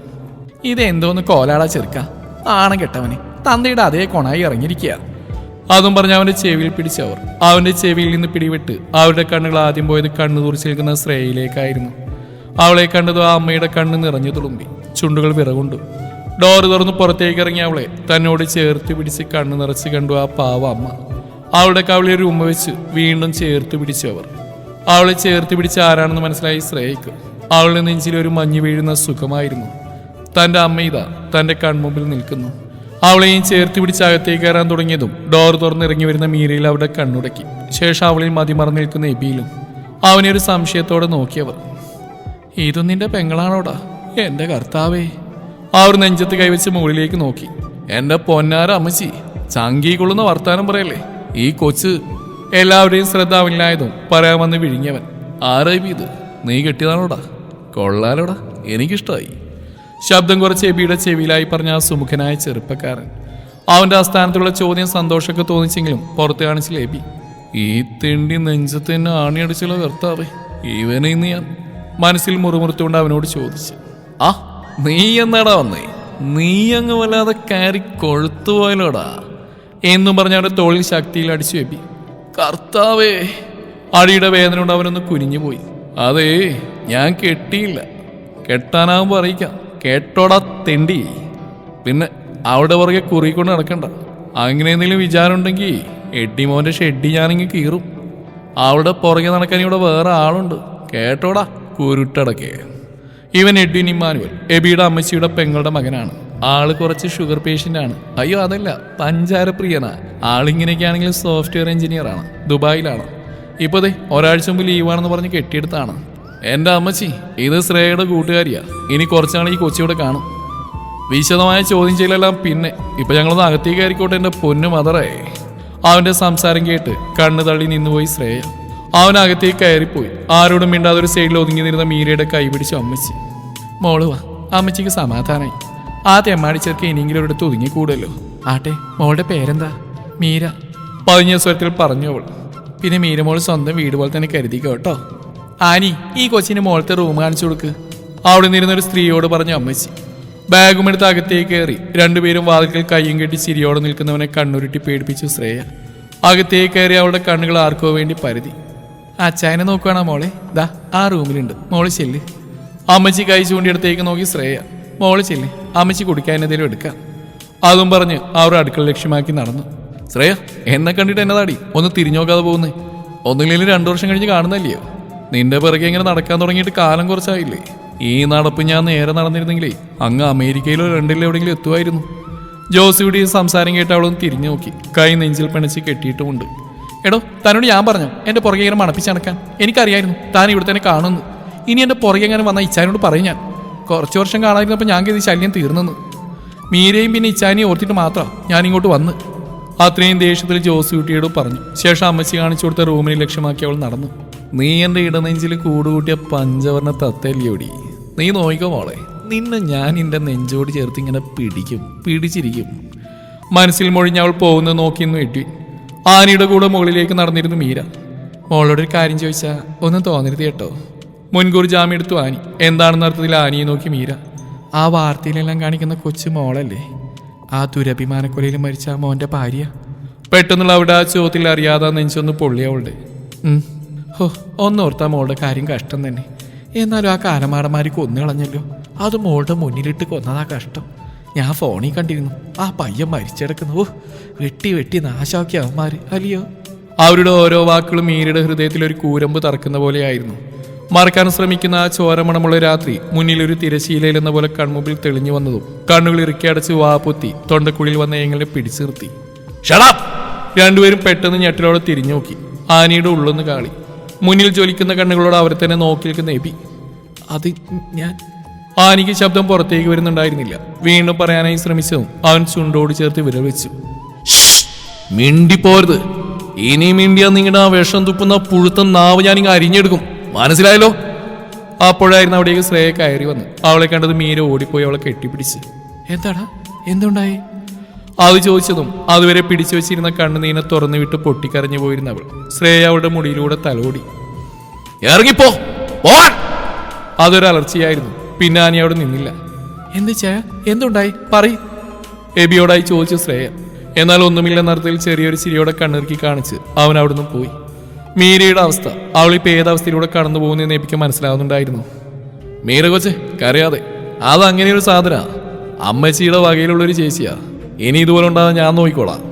ഇതെന്തോന്ന് കോലാടാ ചെറുക്ക, ആണം കെട്ടവനെ, തന്തയുടെ അതേ കൊണായി ഇറങ്ങിയിരിക്കുക. അതും പറഞ്ഞ് അവന്റെ ചെവിയിൽ പിടിച്ചവർ. അവന്റെ ചെവിയിൽ നിന്ന് പിടിവിട്ട് അവരുടെ കണ്ണുകൾ ആദ്യം പോയത് കണ്ണു തുറച്ചു നിൽക്കുന്ന ശ്രേയയിലേക്കായിരുന്നു. അവളെ കണ്ടതും ആ അമ്മയുടെ കണ്ണ് നിറഞ്ഞു തുളുമ്പി, ചുണ്ടുകൾ വിറകൊണ്ടു. ഡോറ് തുറന്ന് പുറത്തേക്ക് ഇറങ്ങിയ അവളെ തന്നോട് ചേർത്ത് പിടിച്ച് കണ്ണ് നിറച്ച് കണ്ടു ആ പാവ അമ്മ. അവളുടെ കവിളിൽ ഒരു ഉമ്മ വെച്ച് വീണ്ടും ചേർത്ത് പിടിച്ചവർ. അവളെ ചേർത്ത് പിടിച്ച് ആരാണെന്ന് മനസ്സിലായി ശ്രേയയ്ക്ക്. അവളുടെ നെഞ്ചിലൊരു മഞ്ഞു വീഴുന്ന സുഖമായിരുന്നു. തന്റെ അമ്മ ഇതാ തന്റെ കൺമുമ്പിൽ നിൽക്കുന്നു. അവളെയും ചേർത്ത് പിടിച്ച് അകത്തേക്ക് കയറാൻ തുടങ്ങിയതും ഡോർ തുറന്നിറങ്ങി വരുന്ന മീരയിൽ അവിടെ കണ്ണുടക്കി. ശേഷം അവളിൽ മതിമറന്ന് നിൽക്കുന്ന എബിയിലും അവനെ ഒരു സംശയത്തോടെ നോക്കിയവർ. ഇതും നിന്റെ പെങ്ങളാണോടാ? എന്റെ കർത്താവേ. അവർ നെഞ്ചത്ത് കൈവച്ച് മുകളിലേക്ക് നോക്കി. എന്റെ പൊന്നാര അമ്മച്ചി, ചങ്കി കൊള്ളുന്ന വർത്താനം പറയല്ലേ ഈ കൊച്ച്. എല്ലാവരുടെയും ശ്രദ്ധ അവനിലായതും പറയാൻ വന്ന് വിഴിഞ്ഞവൻ. ആരായി ഇത്? നീ കെട്ടിയതാണോടാ? കൊള്ളാലോടാ, എനിക്കിഷ്ടായി. ശബ്ദം കുറച്ച് എബിയുടെ ചെവിയിലായി പറഞ്ഞ ആ സുമുഖനായ ചെറുപ്പക്കാരൻ. അവന്റെ ആസ്ഥാനത്തുള്ള ചോദ്യം സന്തോഷമൊക്കെ തോന്നിച്ചെങ്കിലും പുറത്ത് കാണിച്ചില്ല എബി. ഈ തിണ്ടി നെഞ്ചത്ത് തന്നെ ആണിയടിച്ചുള്ള കർത്താവേ, ഇവനെ ഇന്ന് ഞാൻ മനസ്സിൽ മുറുമുറുത്തുകൊണ്ട് അവനോട് ചോദിച്ചു. ആ നീ എന്നാടാ വന്നേ? നീ അങ്ങ് വല്ലാതെ കയറി കൊഴുത്തുപോയല്ലോടാ എന്നും പറഞ്ഞ അവന്റെ തോളിൽ ശക്തിയിൽ അടിച്ചു എബി. കർത്താവേ. അടിയുടെ വേദന കൊണ്ട് അവനൊന്ന് കുനിഞ്ഞുപോയി. അതേ, ഞാൻ കെട്ടിയില്ല. കെട്ടാനാവുമ്പോ അറിയിക്കാം. കേട്ടോടാ തെണ്ടി. പിന്നെ അവിടെ പുറകെ കുറിക്കൊണ്ട് നടക്കണ്ട. അങ്ങനെ എന്തെങ്കിലും വിചാരം ഉണ്ടെങ്കിൽ എഡിമോന്റെ ഷെഡി ഞാനിങ്ങ് കീറും. അവിടെ പുറകെ നടക്കാൻ ഇവിടെ വേറെ ആളുണ്ട്. കേട്ടോടാ കുരുട്ടടക്കേ. ഇവൻ എഡ്വിൻ ഇമ്മാനുവൽ, എബിയുടെ അമ്മച്ചിയുടെ പെങ്ങളുടെ മകനാണ്. ആള് കുറച്ച് ഷുഗർ പേഷ്യന്റ് ആണ്. അയ്യോ അതല്ല, പഞ്ചാരപ്രിയനാ. ആളിങ്ങനെയൊക്കെയാണെങ്കിലും സോഫ്റ്റ്വെയർ എഞ്ചിനീയർ ആണ്, ദുബായിലാണ്. ഇപ്പൊ ദേ ഒരാഴ്ച മുമ്പ് ലീവാണെന്ന് പറഞ്ഞ് കെട്ടിയെടുത്താണ്. എന്റെ അമ്മച്ചി ഇത് ശ്രേയയുടെ കൂട്ടുകാരിയാ. ഇനി കുറച്ചാണ് ഈ കൊച്ചിയുടെ കാണും. വിശദമായ ചോദ്യം ചെയ്യലെല്ലാം പിന്നെ. ഇപ്പൊ ഞങ്ങളൊന്ന് അകത്തേക്ക് കയറിക്കോട്ടെ എന്റെ പൊന്നു മദറേ. അവന്റെ സംസാരം കേട്ട് കണ്ണ് തള്ളി നിന്നുപോയി ശ്രേയ. അവനകത്തേക്ക് കയറിപ്പോയി. ആരോടും മിണ്ടാതെ ഒരു സൈഡിൽ ഒതുങ്ങി നിന്നിരുന്ന മീരയുടെ കൈ പിടിച്ചു അമ്മച്ചി. മോള് വാ. അമ്മച്ചിക്ക് സമാധാനായി. ആ തെമ്മാടി ചെറുക്ക് ഇനിയെങ്കിലും ഒരിടത്ത് ഒതുങ്ങിക്കൂടല്ലോ. ആട്ടെ, മോളുടെ പേരെന്താ? മീര. പതിഞ്ഞ സ്വരത്തിൽ പറഞ്ഞു അവൾ. പിന്നെ മീരമോൾ സ്വന്തം വീട് പോലെ തന്നെ കരുതിക്കോ കേട്ടോ. ആനി, ഈ കൊച്ചിന് മോളത്തെ റൂം കാണിച്ചു കൊടുക്ക്. അവിടെ നിന്നിരുന്നൊരു സ്ത്രീയോട് പറഞ്ഞു അമ്മച്ചി. ബാഗും എടുത്ത് അകത്തേക്ക് കയറി. രണ്ടുപേരും വാതിൽക്കൽ കയ്യും കെട്ടി ചിരിയോടെ നിൽക്കുന്നവനെ കണ്ണുരുട്ടി പേടിപ്പിച്ചു ശ്രേയ. അകത്തേക്ക് കയറി അവളുടെ കണ്ണുകൾ ആർക്കോ വേണ്ടി പരതി. അച്ചായനെ നോക്കുകയാണോ മോളെ? ദാ ആ റൂമിലുണ്ട്, മോള് ചെല്ല്. അമ്മച്ചി കൈ ചൂണ്ടിയെടുത്തേക്ക് നോക്കി ശ്രേയ. മോള് ചെല്ല്, അമ്മച്ചി കുടിക്കാൻ എന്തെങ്കിലും എടുക്കാം. അതും പറഞ്ഞ് അവർ അടുക്കള ലക്ഷ്യമാക്കി നടന്നു. ശ്രേയ, എന്നെ കണ്ടിട്ട് എന്നതാടി ഒന്ന് തിരിഞ്ഞു നോക്കാതെ പോകുന്നേ? ഒന്നുമില്ലെങ്കിലും 2 വർഷം കഴിഞ്ഞ് കാണുന്നല്ലയോ? നിന്റെ പിറകെ ഇങ്ങനെ നടക്കാൻ തുടങ്ങിയിട്ട് കാലം കുറച്ചായില്ലേ? ഈ നടപ്പ് ഞാൻ നേരെ നടന്നിരുന്നെങ്കിലേ അങ്ങ് അമേരിക്കയിലോ ലണ്ടനിലോ എവിടെയെങ്കിലും എത്തുമായിരുന്നു. ജോസിയുടെ സംസാരം കേട്ട് അവളൊന്ന് തിരിഞ്ഞു നോക്കി. കൈ നെഞ്ചിൽ പിണച്ച് കെട്ടിയിട്ടുമുണ്ട്. എടോ, തന്നോട് ഞാൻ പറഞ്ഞു എന്റെ പുറകെ ഇങ്ങനെ മണപ്പിച്ചടക്കാൻ. എനിക്കറിയായിരുന്നു താൻ ഇവിടെ തന്നെ കാണുന്നു. ഇനി എന്റെ പുറകെ എങ്ങനെ വന്നാൽ ഇച്ചാനോട് പറയും ഞാൻ. കുറച്ച് വർഷം കാണാതിരുന്നപ്പോൾ ഞാൻ കരുതി ശല്യം തീർന്നെന്ന്. മീരയും പിന്നെ ഇച്ചാനെയും ഓർത്തിട്ട് മാത്രം ഞാൻ ഇങ്ങോട്ട് വന്ന്. അത്രയും ദേഷ്യത്തിൽ ജോസിക്കുട്ടിയോട് പറഞ്ഞു. ശേഷം അമ്മച്ചി കാണിച്ചു കൊടുത്ത റൂമിനെ ലക്ഷ്യമാക്കി അവൾ നടന്നു. നീ എൻ്റെ ഇടനെഞ്ചിൽ കൂടുകൂട്ടിയ പഞ്ചവർണ്ണ തത്തല്ലിയോടി. നീ നോയിക്കോ മോളെ, നിന്നെ ഞാൻ എൻ്റെ നെഞ്ചോട് ചേർത്ത് ഇങ്ങനെ പിടിച്ചിരിക്കും. മനസ്സിൽ മൊഴിഞ്ഞ് അവൾ പോകുന്നത് നോക്കിയെന്ന് എഡ്വിൻ. ആനിയുടെ കൂടെ മുകളിലേക്ക് നടന്നിരുന്നു മീര. മോളോടൊരു കാര്യം ചോദിച്ചാൽ ഒന്നും തോന്നരുത് കേട്ടോ. മുൻകൂർ ജാമ്യം എടുത്തു ആനി. എന്താണെന്ന അർത്ഥത്തിൽ ആനിയെ നോക്കി മീര. ആ വാർത്തയിലെല്ലാം കാണിക്കുന്ന കൊച്ചു മോളല്ലേ? ആ ദുരഭിമാനക്കൊലയിൽ മരിച്ച ആ മോൻ്റെ ഭാര്യ. പെട്ടെന്നുള്ള അവിടെ ആ ചോദ്യത്തിൽ അറിയാതെ നെഞ്ചൊന്ന് പൊള്ളി അവളുടെ. ഒന്നോർത്താ മോളുടെ കാര്യം കഷ്ടം തന്നെ. എന്നാലും ആ കാലമാടന്മാർ കൊന്നു കളഞ്ഞല്ലോ. അത് മോളുടെ മുന്നിലിട്ട് കൊന്നതാ കഷ്ടം. ഞാൻ ഫോണിൽ കണ്ടിരുന്നു ആ പയ്യൻ മരിച്ചെടുക്കുന്നു. വെട്ടി നാശാക്കിയ അവന്മാർ അല്ലയോ? അവരുടെ ഓരോ വാക്കുകളും മീരയുടെ ഹൃദയത്തിൽ ഒരു കൂരമ്പ് തറക്കുന്ന പോലെയായിരുന്നു. മറക്കാൻ ശ്രമിക്കുന്ന ആ ചോരമണമുള്ള രാത്രി മുന്നിലൊരു തിരശീലയിൽ എന്ന പോലെ കൺമുമ്പിൽ തെളിഞ്ഞു വന്നതും കണ്ണുകൾ ഇറുക്കി അടച്ച് വാപ്പൊത്തി തൊണ്ടക്കുള്ളിൽ വന്ന എങ്ങനെ പിടിച്ചു നിർത്തി. രണ്ടുപേരും പെട്ടെന്ന് ഞെട്ടലോടെ തിരിഞ്ഞു നോക്കി. ആനിയുടെ ഉള്ളൊന്ന് കാളി. മുന്നിൽ ജ്വലിക്കുന്ന കണ്ണുകളോട് അവരെ തന്നെ നോക്കി നിൽക്കുന്ന എബി. അത് ഞാൻ. ആനിക്ക് ശബ്ദം പുറത്തേക്ക് വരുന്നുണ്ടായിരുന്നില്ല. വീണ്ടും പറയാനായി ശ്രമിച്ചതും അവൻ ചുണ്ടോട് ചേർത്ത് വിരൽ വെച്ചു. മിണ്ടിപ്പോരുത്. ഇനി മിണ്ടിയാ നിങ്ങളുടെ ആ വിഷം തുപ്പുന്ന പുഴുത്ത നാവ് ഞാനിങ്ങ് അരിഞ്ഞെടുക്കും, മനസ്സിലായല്ലോ? അപ്പോഴായിരുന്നു അവിടേക്ക് ശ്രേയ കയറി വന്നു. അവളെ കണ്ടത് മീര ഓടിപ്പോയി അവളെ കെട്ടിപ്പിടിച്ച്. എന്താടാ, എന്തുണ്ടായി? അത് ചോദിച്ചതും അതുവരെ പിടിച്ചു വെച്ചിരുന്ന കണ്ണുനീനെ തുറന്നു വിട്ട് പൊട്ടിക്കരഞ്ഞു പോയിരുന്ന അവൾ ശ്രേയ അവളുടെ മുടിയിലൂടെ തലോടി. ഇറങ്ങിപ്പോ. അതൊരു അലർച്ചയായിരുന്നു. പിന്നെ ആനി അവിടെ നിന്നില്ല. എന്ത് ചായ, എന്തുണ്ടായി പറയ്? എബിയോടായി ചോദിച്ചു ശ്രേയ. എന്നാൽ ഒന്നുമില്ലെന്നർത്ഥത്തിൽ ചെറിയൊരു ചിരിയോടെ കണ്ണിറുക്കി കാണിച്ച് അവൻ അവിടുന്ന് പോയി. മീരയുടെ അവസ്ഥ, അവളിപ്പോൾ ഏതവസ്ഥയിലൂടെ കടന്നു പോകുന്നതെന്ന് എപ്പിക്ക് മനസ്സിലാവുന്നുണ്ടായിരുന്നു. മീര കൊച്ചെ കരയാതെ, അതങ്ങനെയൊരു സാധന. അമ്മച്ചിയുടെ വകയിലുള്ളൊരു ചേച്ചിയാ. ഇനി ഇതുപോലെ ഉണ്ടാകാൻ ഞാൻ നോക്കിക്കോളാം.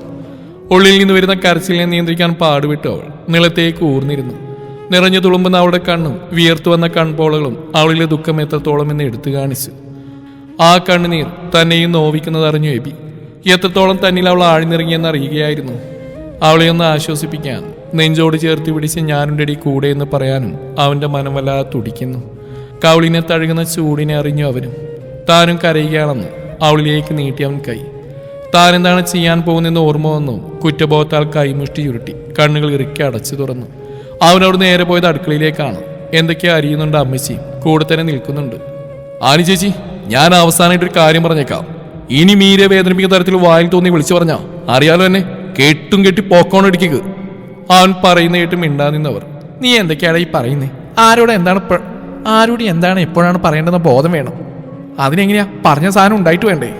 ഉള്ളിൽ നിന്ന് വരുന്ന കരച്ചിലിനെ നിയന്ത്രിക്കാൻ പാടുവിട്ടു അവൾ നിലത്തേക്ക് ഊർന്നിരുന്നു. നിറഞ്ഞു തുളുമ്പുന്ന അവളുടെ കണ്ണും വിയർത്തു വന്ന കൺപോളകളും അവളിലെ ദുഃഖം എത്രത്തോളം എന്ന് എടുത്തു കാണിച്ചു. ആ കണ്ണുനീർ തന്നെയും നോവിക്കുന്നത് അറിഞ്ഞു എബി. എത്രത്തോളം തന്നിൽ അവൾ ആഴ്ന്നിറങ്ങിയെന്ന് അറിയുകയായിരുന്നു. അവളെ ഒന്ന് ആശ്വസിപ്പിക്കാൻ നെഞ്ചോട് ചേർത്ത് പിടിച്ച് ഞാനുണ്ടടി കൂടെ എന്ന് പറയാനും അവന്റെ മനം വല്ലാതെ തുടിക്കുന്നു. കവളിനെ തഴുകുന്ന ചൂടിനെ അറിഞ്ഞു അവനും. താനും കരയുകയാണെന്ന് അവളിലേക്ക് നീട്ടി അവൻ കൈ. താൻ എന്താണ് ചെയ്യാൻ പോകുന്നതെന്ന് ഓർമ്മ വന്നു. കുറ്റബോധത്താൽ കൈമുഷ്ടി ചുരുട്ടി കണ്ണുകൾ ഇറുക്കി അടച്ചു തുറന്നു. അവനോട് നേരെ പോയത് അടുക്കളയിലേക്കാണ്. എന്തൊക്കെയോ അറിയുന്നുണ്ട്. അമ്മച്ചി കൂടെ തന്നെ നിൽക്കുന്നുണ്ട്. ആനി ചേച്ചി, ഞാൻ അവസാനമായിട്ടൊരു കാര്യം പറഞ്ഞേക്കാം. ഇനി മീരെ വേദനിപ്പിക്കുന്ന തരത്തിൽ വായിൽ തോന്നി വിളിച്ചു പറഞ്ഞാ അറിയാലോ എന്നെ കെട്ടും കെട്ടി പോക്കോണടിക്കുക. അവൻ പറയുന്ന കേട്ട് മിണ്ടാ നിന്നവർ. നീ എന്തൊക്കെയാണ് ഈ പറയുന്നേ? ആരോട് എന്താണ് എപ്പോഴാണ് പറയേണ്ടതെന്ന ബോധം വേണം. അതിനെങ്ങനെയാ പറഞ്ഞ സാധനം ഉണ്ടായിട്ട് വേണ്ടേ?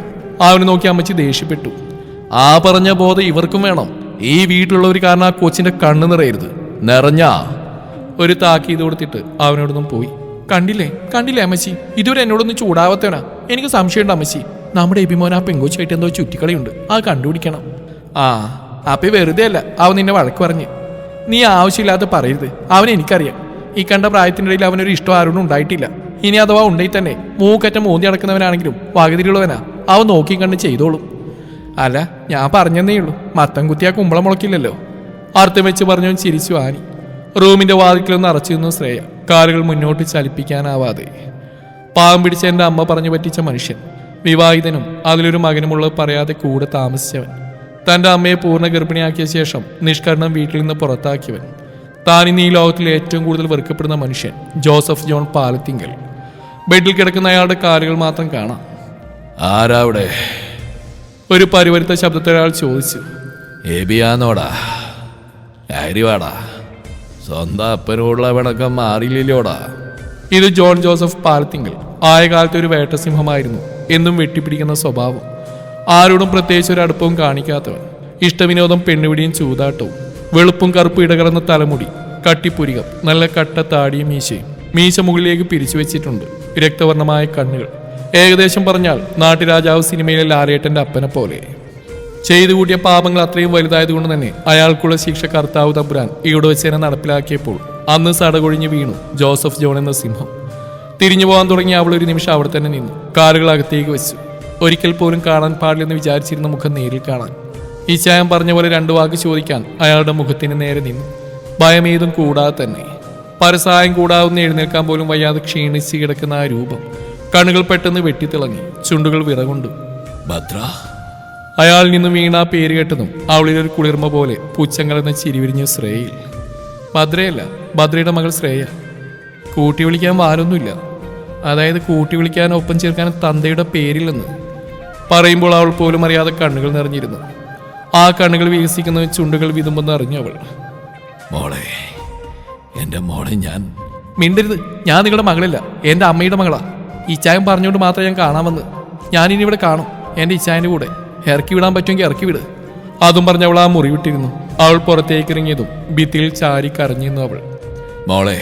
അവന് നോക്കി അമ്മച്ചി ദേഷ്യപ്പെട്ടു. ആ പറഞ്ഞ ബോധം ഇവർക്കും വേണം. ഈ വീട്ടിലുള്ളവർ കാരണം ആ കൊച്ചിന്റെ കണ്ണ് നിറയരുത്. നിറഞ്ഞാ ഒരു താക്കീത് കൊടുത്തിട്ട് അവനോടൊന്നും പോയി. കണ്ടില്ലേ അമ്മച്ചി, ഇതുവരെ എന്നോടൊന്നും ചൂടാവത്തവനാ. എനിക്ക് സംശയമുണ്ട് അമ്മച്ചി, നമ്മുടെ എബിമോൻ ആ പെങ്കോച്ചായിട്ട് എന്തോ ചുറ്റിക്കളിയുണ്ട്. അത് കണ്ടുപിടിക്കണം. അപ്പൊ വെറുതെ അല്ല അവൻ നിന്നെ വഴക്ക് പറഞ്ഞ്. നീ ആവശ്യമില്ലാതെ പറയരുത്. അവനെനിക്കറിയാം. ഈ കണ്ട പ്രായത്തിനിടയിൽ അവനൊരു ഇഷ്ടം ആരോടും ഉണ്ടായിട്ടില്ല. ഇനി അഥവാ ഉണ്ടെങ്കിൽ തന്നെ മൂക്കറ്റ മൂന്തി അടക്കുന്നവനാണെങ്കിലും വകതിരിയുള്ളവനാ. അവൻ നോക്കി കണ്ട് ചെയ്തോളും. അല്ല, ഞാൻ പറഞ്ഞെന്നേ ഉള്ളൂ. മത്തം കുത്തിയാ കുമ്പളം മുളക്കില്ലല്ലോ. അർത്ഥം വെച്ച് പറഞ്ഞവൻ ചിരിച്ചു ആനി. റൂമിന്റെ വാതിൽക്കിലൊന്ന് അറച്ചു നിന്നു ശ്രേയ, കാലുകൾ മുന്നോട്ട് ചലിപ്പിക്കാനാവാതെ. പാവം പിടിച്ച എൻ്റെ അമ്മ പറഞ്ഞു പറ്റിച്ച മനുഷ്യൻ, വിവാഹിതനും അതിലൊരു മകനുമുള്ളത് പറയാതെ കൂടെ താമസിച്ചവൻ, തൻ്റെ അമ്മയെ പൂർണ്ണ ഗർഭിണിയാക്കിയ ശേഷം നിഷ്കരണം വീട്ടിൽ നിന്ന് പുറത്താക്കിയവൻ, താൻ ഇന്ന് ഈ ലോകത്തിൽ ഏറ്റവും കൂടുതൽ വെറുക്കപ്പെടുന്ന മനുഷ്യൻ ജോസഫ് ജോൺ പാലത്തിങ്കൽ. ബെഡിൽ കിടക്കുന്ന അയാളുടെ കാലുകൾ മാത്രം കാണാം. ആരാവിടെ? ഒരു പരിവരുത്ത ശബ്ദത്തിൽ അയാൾ ചോദിച്ചു. എബിയാന്നോടാ? കാര്യവാടാ, സ്വന്തം അപ്പനോടുള്ള വിണക്കം മാറിയില്ലോടാ. ഇത് ജോൺ ജോസഫ് പാലത്തിങ്കൽ. ആയ കാലത്തെ ഒരു വേട്ടസിംഹമായിരുന്നു. എന്നും വെട്ടിപ്പിടിക്കുന്ന സ്വഭാവം. ആരോടും പ്രത്യേകിച്ച് ഒരു അടുപ്പവും കാണിക്കാത്തവൻ. ഇഷ്ടവിനോദം പെണ്ണുപിടിയും ചൂതാട്ടവും. വെളുപ്പും കറുപ്പും ഇടകലർന്ന തലമുടി, കട്ടിപ്പുരികം, നല്ല കട്ട താടിയും മീശയും. മീശ മുകളിലേക്ക് പിരിച്ചു വെച്ചിട്ടുണ്ട്. രക്തവർണമായ കണ്ണുകൾ. ഏകദേശം പറഞ്ഞാൽ നാട്ടുരാജാവ് സിനിമയിലെ ലാലേട്ടന്റെ അപ്പനെ പോലെ. ചെയ്തു കൂട്ടിയ പാപങ്ങൾ അത്രയും വലുതായതുകൊണ്ട് തന്നെ അയാൾക്കുള്ള ശിക്ഷ കർത്താവ് തമ്പുരാൻ ഇവിടെ വെച്ച് തന്നെ നടപ്പിലാക്കിയപ്പോൾ അന്ന് സടകൊഴിഞ്ഞു വീണു ജോസഫ് ജോൺ എന്ന സിംഹം. തിരിഞ്ഞു പോകാൻ തുടങ്ങിയ അവൾ ഒരു നിമിഷം അവിടെ തന്നെ നിന്നു. കാലുകൾ അകത്തേക്ക് വെച്ചു. ഒരിക്കൽ പോലും കാണാൻ പാടില്ലെന്ന് വിചാരിച്ചിരുന്ന മുഖം നേരിൽ കാണാൻ. ഈ ചായം പറഞ്ഞ പോലെ രണ്ടു വാക്ക് ചോദിക്കാൻ അയാളുടെ മുഖത്തിന് നേരെ നിന്നു. ഭയമേതും കൂടാതെ തന്നെ, പരസഹായം കൂടാവുന്ന എഴുന്നേൽക്കാൻ പോലും വയ്യാതെ ക്ഷീണിച്ച് കിടക്കുന്ന ആ രൂപം. കണ്ണുകൾ പെട്ടെന്ന് വെട്ടിത്തിളങ്ങി. ചുണ്ടുകൾ വിറകൊണ്ടു. ഭദ്ര. അയാളിൽ നിന്നും വീണ പേര് കേട്ടതും അവളിലൊരു കുളിർമ പോലെ പുച്ഛങ്ങൾ എന്ന ചിരിവിരിഞ്ഞ ശ്രേയയിൽ. ഭദ്രയല്ല, ഭദ്രയുടെ മകൾ ശ്രേയ. കൂട്ടി വിളിക്കാൻ വാരൊന്നുമില്ല. അതായത് കൂട്ടി വിളിക്കാൻ ഒപ്പം ചേർക്കാൻ തന്തയുടെ പേരില്ലെന്ന് പറയുമ്പോൾ അവൾ പോലും അറിയാതെ കണ്ണുകൾ നിറഞ്ഞിരുന്നു. ആ കണ്ണുകൾ വികസിക്കുന്ന ചുണ്ടുകൾ വിതുമ്പെന്ന് അറിഞ്ഞു അവൾ. മോളെ, എന്റെ മോളെ ഞാൻ... മിണ്ടരുത്, ഞാൻ നിങ്ങളുടെ മകളല്ല, എൻ്റെ അമ്മയുടെ മകളാ. ഇച്ചായൻ പറഞ്ഞുകൊണ്ട് മാത്രം ഞാൻ കാണാമെന്ന്. ഞാനിനി ഇവിടെ കാണും, എൻ്റെ ഇച്ചായൻ്റെ കൂടെ. ഇറക്കി വിടാൻ പറ്റുമെങ്കിൽ ഇറക്കി വിട്. അതും പറഞ്ഞ് അവൾ ആ മുറി വിട്ടിരുന്നു. അവൾ പുറത്തേക്ക് ഇറങ്ങിയതും ഭിത്തിയിൽ ചാരി കരഞ്ഞിരുന്നു അവൾ. മോളെ,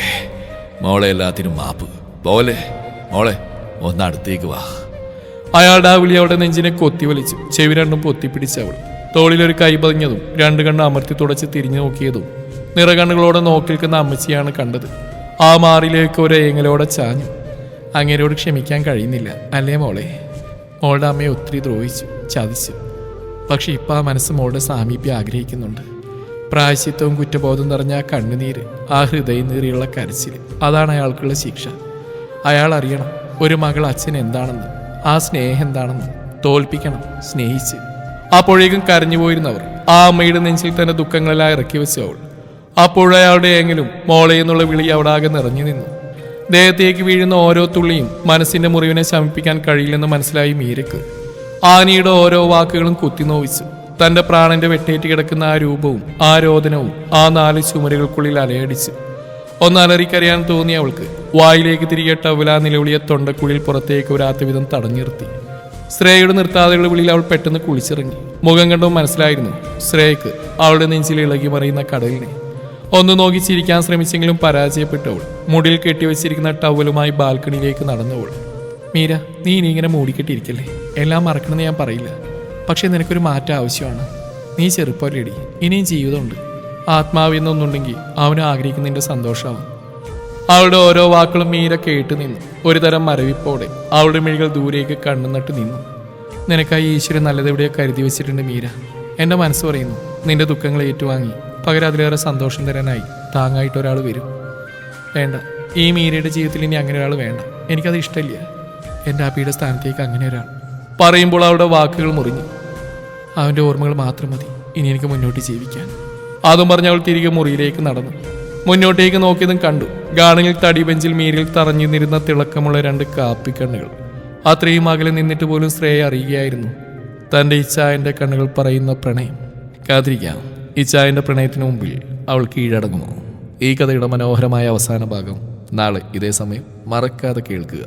മോളെ എല്ലാത്തിനും മാപ്പ്. പോലെ മോളെ, ഒന്ന് അടുത്തേക്ക് വാ. അയാളുടെ ആ വിളി അവളുടെ നെഞ്ചിനെ കൊത്തി വലിച്ചു. ചെവി രണ്ടും പൊത്തിപ്പിടിച്ചവൾ. തോളിലൊരു കൈ പതിഞ്ഞതും രണ്ട് കണ്ണ് അമർത്തി തുടച്ച് തിരിഞ്ഞു നോക്കിയതും നിറകണ്ണുകളോടെ നോക്കി നിൽക്കുന്ന അമ്മച്ചിയാണ് കണ്ടത്. ആ മാറിലേക്ക് ഒരു ഏങ്ങലോടെ ചാഞ്ഞു. അങ്ങേരോട് ക്ഷമിക്കാൻ കഴിയുന്നില്ല അല്ലേ മോളെ? മോളുടെ അമ്മയെ ഒത്തിരി ദ്രോഹിച്ചു, ചതിച്ചു. പക്ഷെ ഇപ്പം ആ മനസ്സ് മോളുടെ സാമീപ്യം ആഗ്രഹിക്കുന്നുണ്ട്. പ്രായശ്ചിത്തവും കുറ്റബോധം നിറഞ്ഞ ആ കണ്ണുനീര്, ആ ഹൃദയം നീറിയുള്ള കരച്ചിൽ, അതാണ് അയാൾക്കുള്ള ശിക്ഷ. അയാൾ അറിയണം ഒരു മകൾ അച്ഛൻ എന്താണെന്ന്, ആ സ്നേഹം എന്താണെന്ന്. തോൽപ്പിക്കണം, സ്നേഹിച്ച്. അപ്പോഴേക്കും കരഞ്ഞുപോയിരുന്നവർ ആ അമ്മയുടെ നെഞ്ചിൽ തന്നെ ദുഃഖങ്ങളെല്ലാം ഇറക്കി വെച്ചു അവൾ. അപ്പോഴയാളുടെ എങ്കിലും മോളെ എന്നുള്ള വിളി അവിടെ ആകെ നിറഞ്ഞു നിന്നു. ദേഹത്തേക്ക് വീഴുന്ന ഓരോ തുള്ളിയും മനസ്സിന്റെ മുറിവിനെ ശമിപ്പിക്കാൻ കഴിയില്ലെന്ന് മനസ്സിലായി മീരക്ക്. ആനിയുടെ ഓരോ വാക്കുകളും കുത്തിനോവിച്ചു. തന്റെ പ്രാണന്റെ വെട്ടേറ്റ് കിടക്കുന്ന ആ രൂപവും ആ രോദനവും ആ 4 ചുമരുകൾക്കുള്ളിൽ അലയടിച്ചു. ഒന്നലറിക്കറിയാൻ തോന്നി അവൾക്ക്. വായിലേക്ക് തിരികെ ടവലാ നിലവിളിയ തൊണ്ടക്കുഴിൽ പുറത്തേക്ക് വരാത്ത വിധം തടഞ്ഞിർത്തി. ശ്രേയയുടെ നിർത്താതെയുള്ള വിളിയിൽ അവൾ പെട്ടെന്ന് കുളിച്ചിറങ്ങി. മുഖം കണ്ടോ മനസ്സിലായിരുന്നു ശ്രേയക്ക് അവളുടെ നെഞ്ചിൽ ഇളകി മറിയുന്ന കടലിനെ. ഒന്ന് നോക്കി ചിരിക്കാൻ ശ്രമിച്ചെങ്കിലും പരാജയപ്പെട്ടവൾ മുടിയിൽ കെട്ടിവെച്ചിരിക്കുന്ന ടവലുമായി ബാൽക്കണിയിലേക്ക് നടന്നവൾ. മീര, നീ ഇനി ഇങ്ങനെ മൂടിക്കെട്ടിയിരിക്കല്ലേ. എല്ലാം മറക്കണമെന്ന് ഞാൻ പറയില്ല, പക്ഷെ നിനക്കൊരു മാറ്റം ആവശ്യമാണ്. നീ ചെറുപ്പല്ലേടി, ഇനിയും ജീവിതമുണ്ട്. ആത്മാവെന്നൊന്നുണ്ടെങ്കിൽ അവനും ആഗ്രഹിക്കുന്നതിൻ്റെ സന്തോഷമാവും. അവളുടെ ഓരോ വാക്കുകളും മീര കേട്ടു നിന്നു. ഒരു തരം മരവിപ്പോടെ അവളുടെ മിഴികൾ ദൂരേക്ക് കണ്ണു നട്ട് നിന്നു. നിനക്കായി ഈശ്വരൻ നല്ലതെവിടെയോ കരുതി വെച്ചിട്ടുണ്ട് മീര. എൻ്റെ മനസ്സ് പറയുന്നു, നിന്റെ ദുഃഖങ്ങൾ ഏറ്റുവാങ്ങി പകരം അതിലേറെ സന്തോഷം തരാനായി താങ്ങായിട്ട് ഒരാൾ വരും. വേണ്ട, ഈ മീരയുടെ ജീവിതത്തിൽ ഇനി അങ്ങനെ ഒരാൾ വേണ്ട. എനിക്കത് ഇഷ്ടമില്ല. എൻ്റെ അബിയുടെ സ്ഥാനത്തേക്ക് അങ്ങനെ ഒരാൾ. പറയുമ്പോൾ അവളുടെ വാക്കുകൾ മുറിഞ്ഞു. അവൻ്റെ ഓർമ്മകൾ മാത്രം മതി ഇനി എനിക്ക് മുന്നോട്ട് ജീവിക്കാൻ. അതും പറഞ്ഞ് അവൾ തിരികെ മുറിയിലേക്ക് നടന്നു. മുന്നോട്ടേക്ക് നോക്കിയതും കണ്ടു ഗാർഡനിൽ തടി ബെഞ്ചിൽ മീരിൽ തറഞ്ഞു നിന്നിരുന്ന തിളക്കമുള്ള 2 കാപ്പിക്കണ്ണുകൾ. അത്രയും അകലെ നിന്നിട്ട് പോലും ശ്രേയ അറിയുകയായിരുന്നു തൻ്റെ ഇച്ഛായൻ്റെ കണ്ണുകൾ പറയുന്ന പ്രണയം. കാത്തിരിക്കാം, ഇച്ഛായൻ്റെ പ്രണയത്തിന് മുമ്പിൽ അവൾ കീഴടങ്ങുമോ? ഈ കഥയുടെ മനോഹരമായ അവസാന ഭാഗം നാളെ ഇതേ സമയം മറക്കാതെ കേൾക്കുക.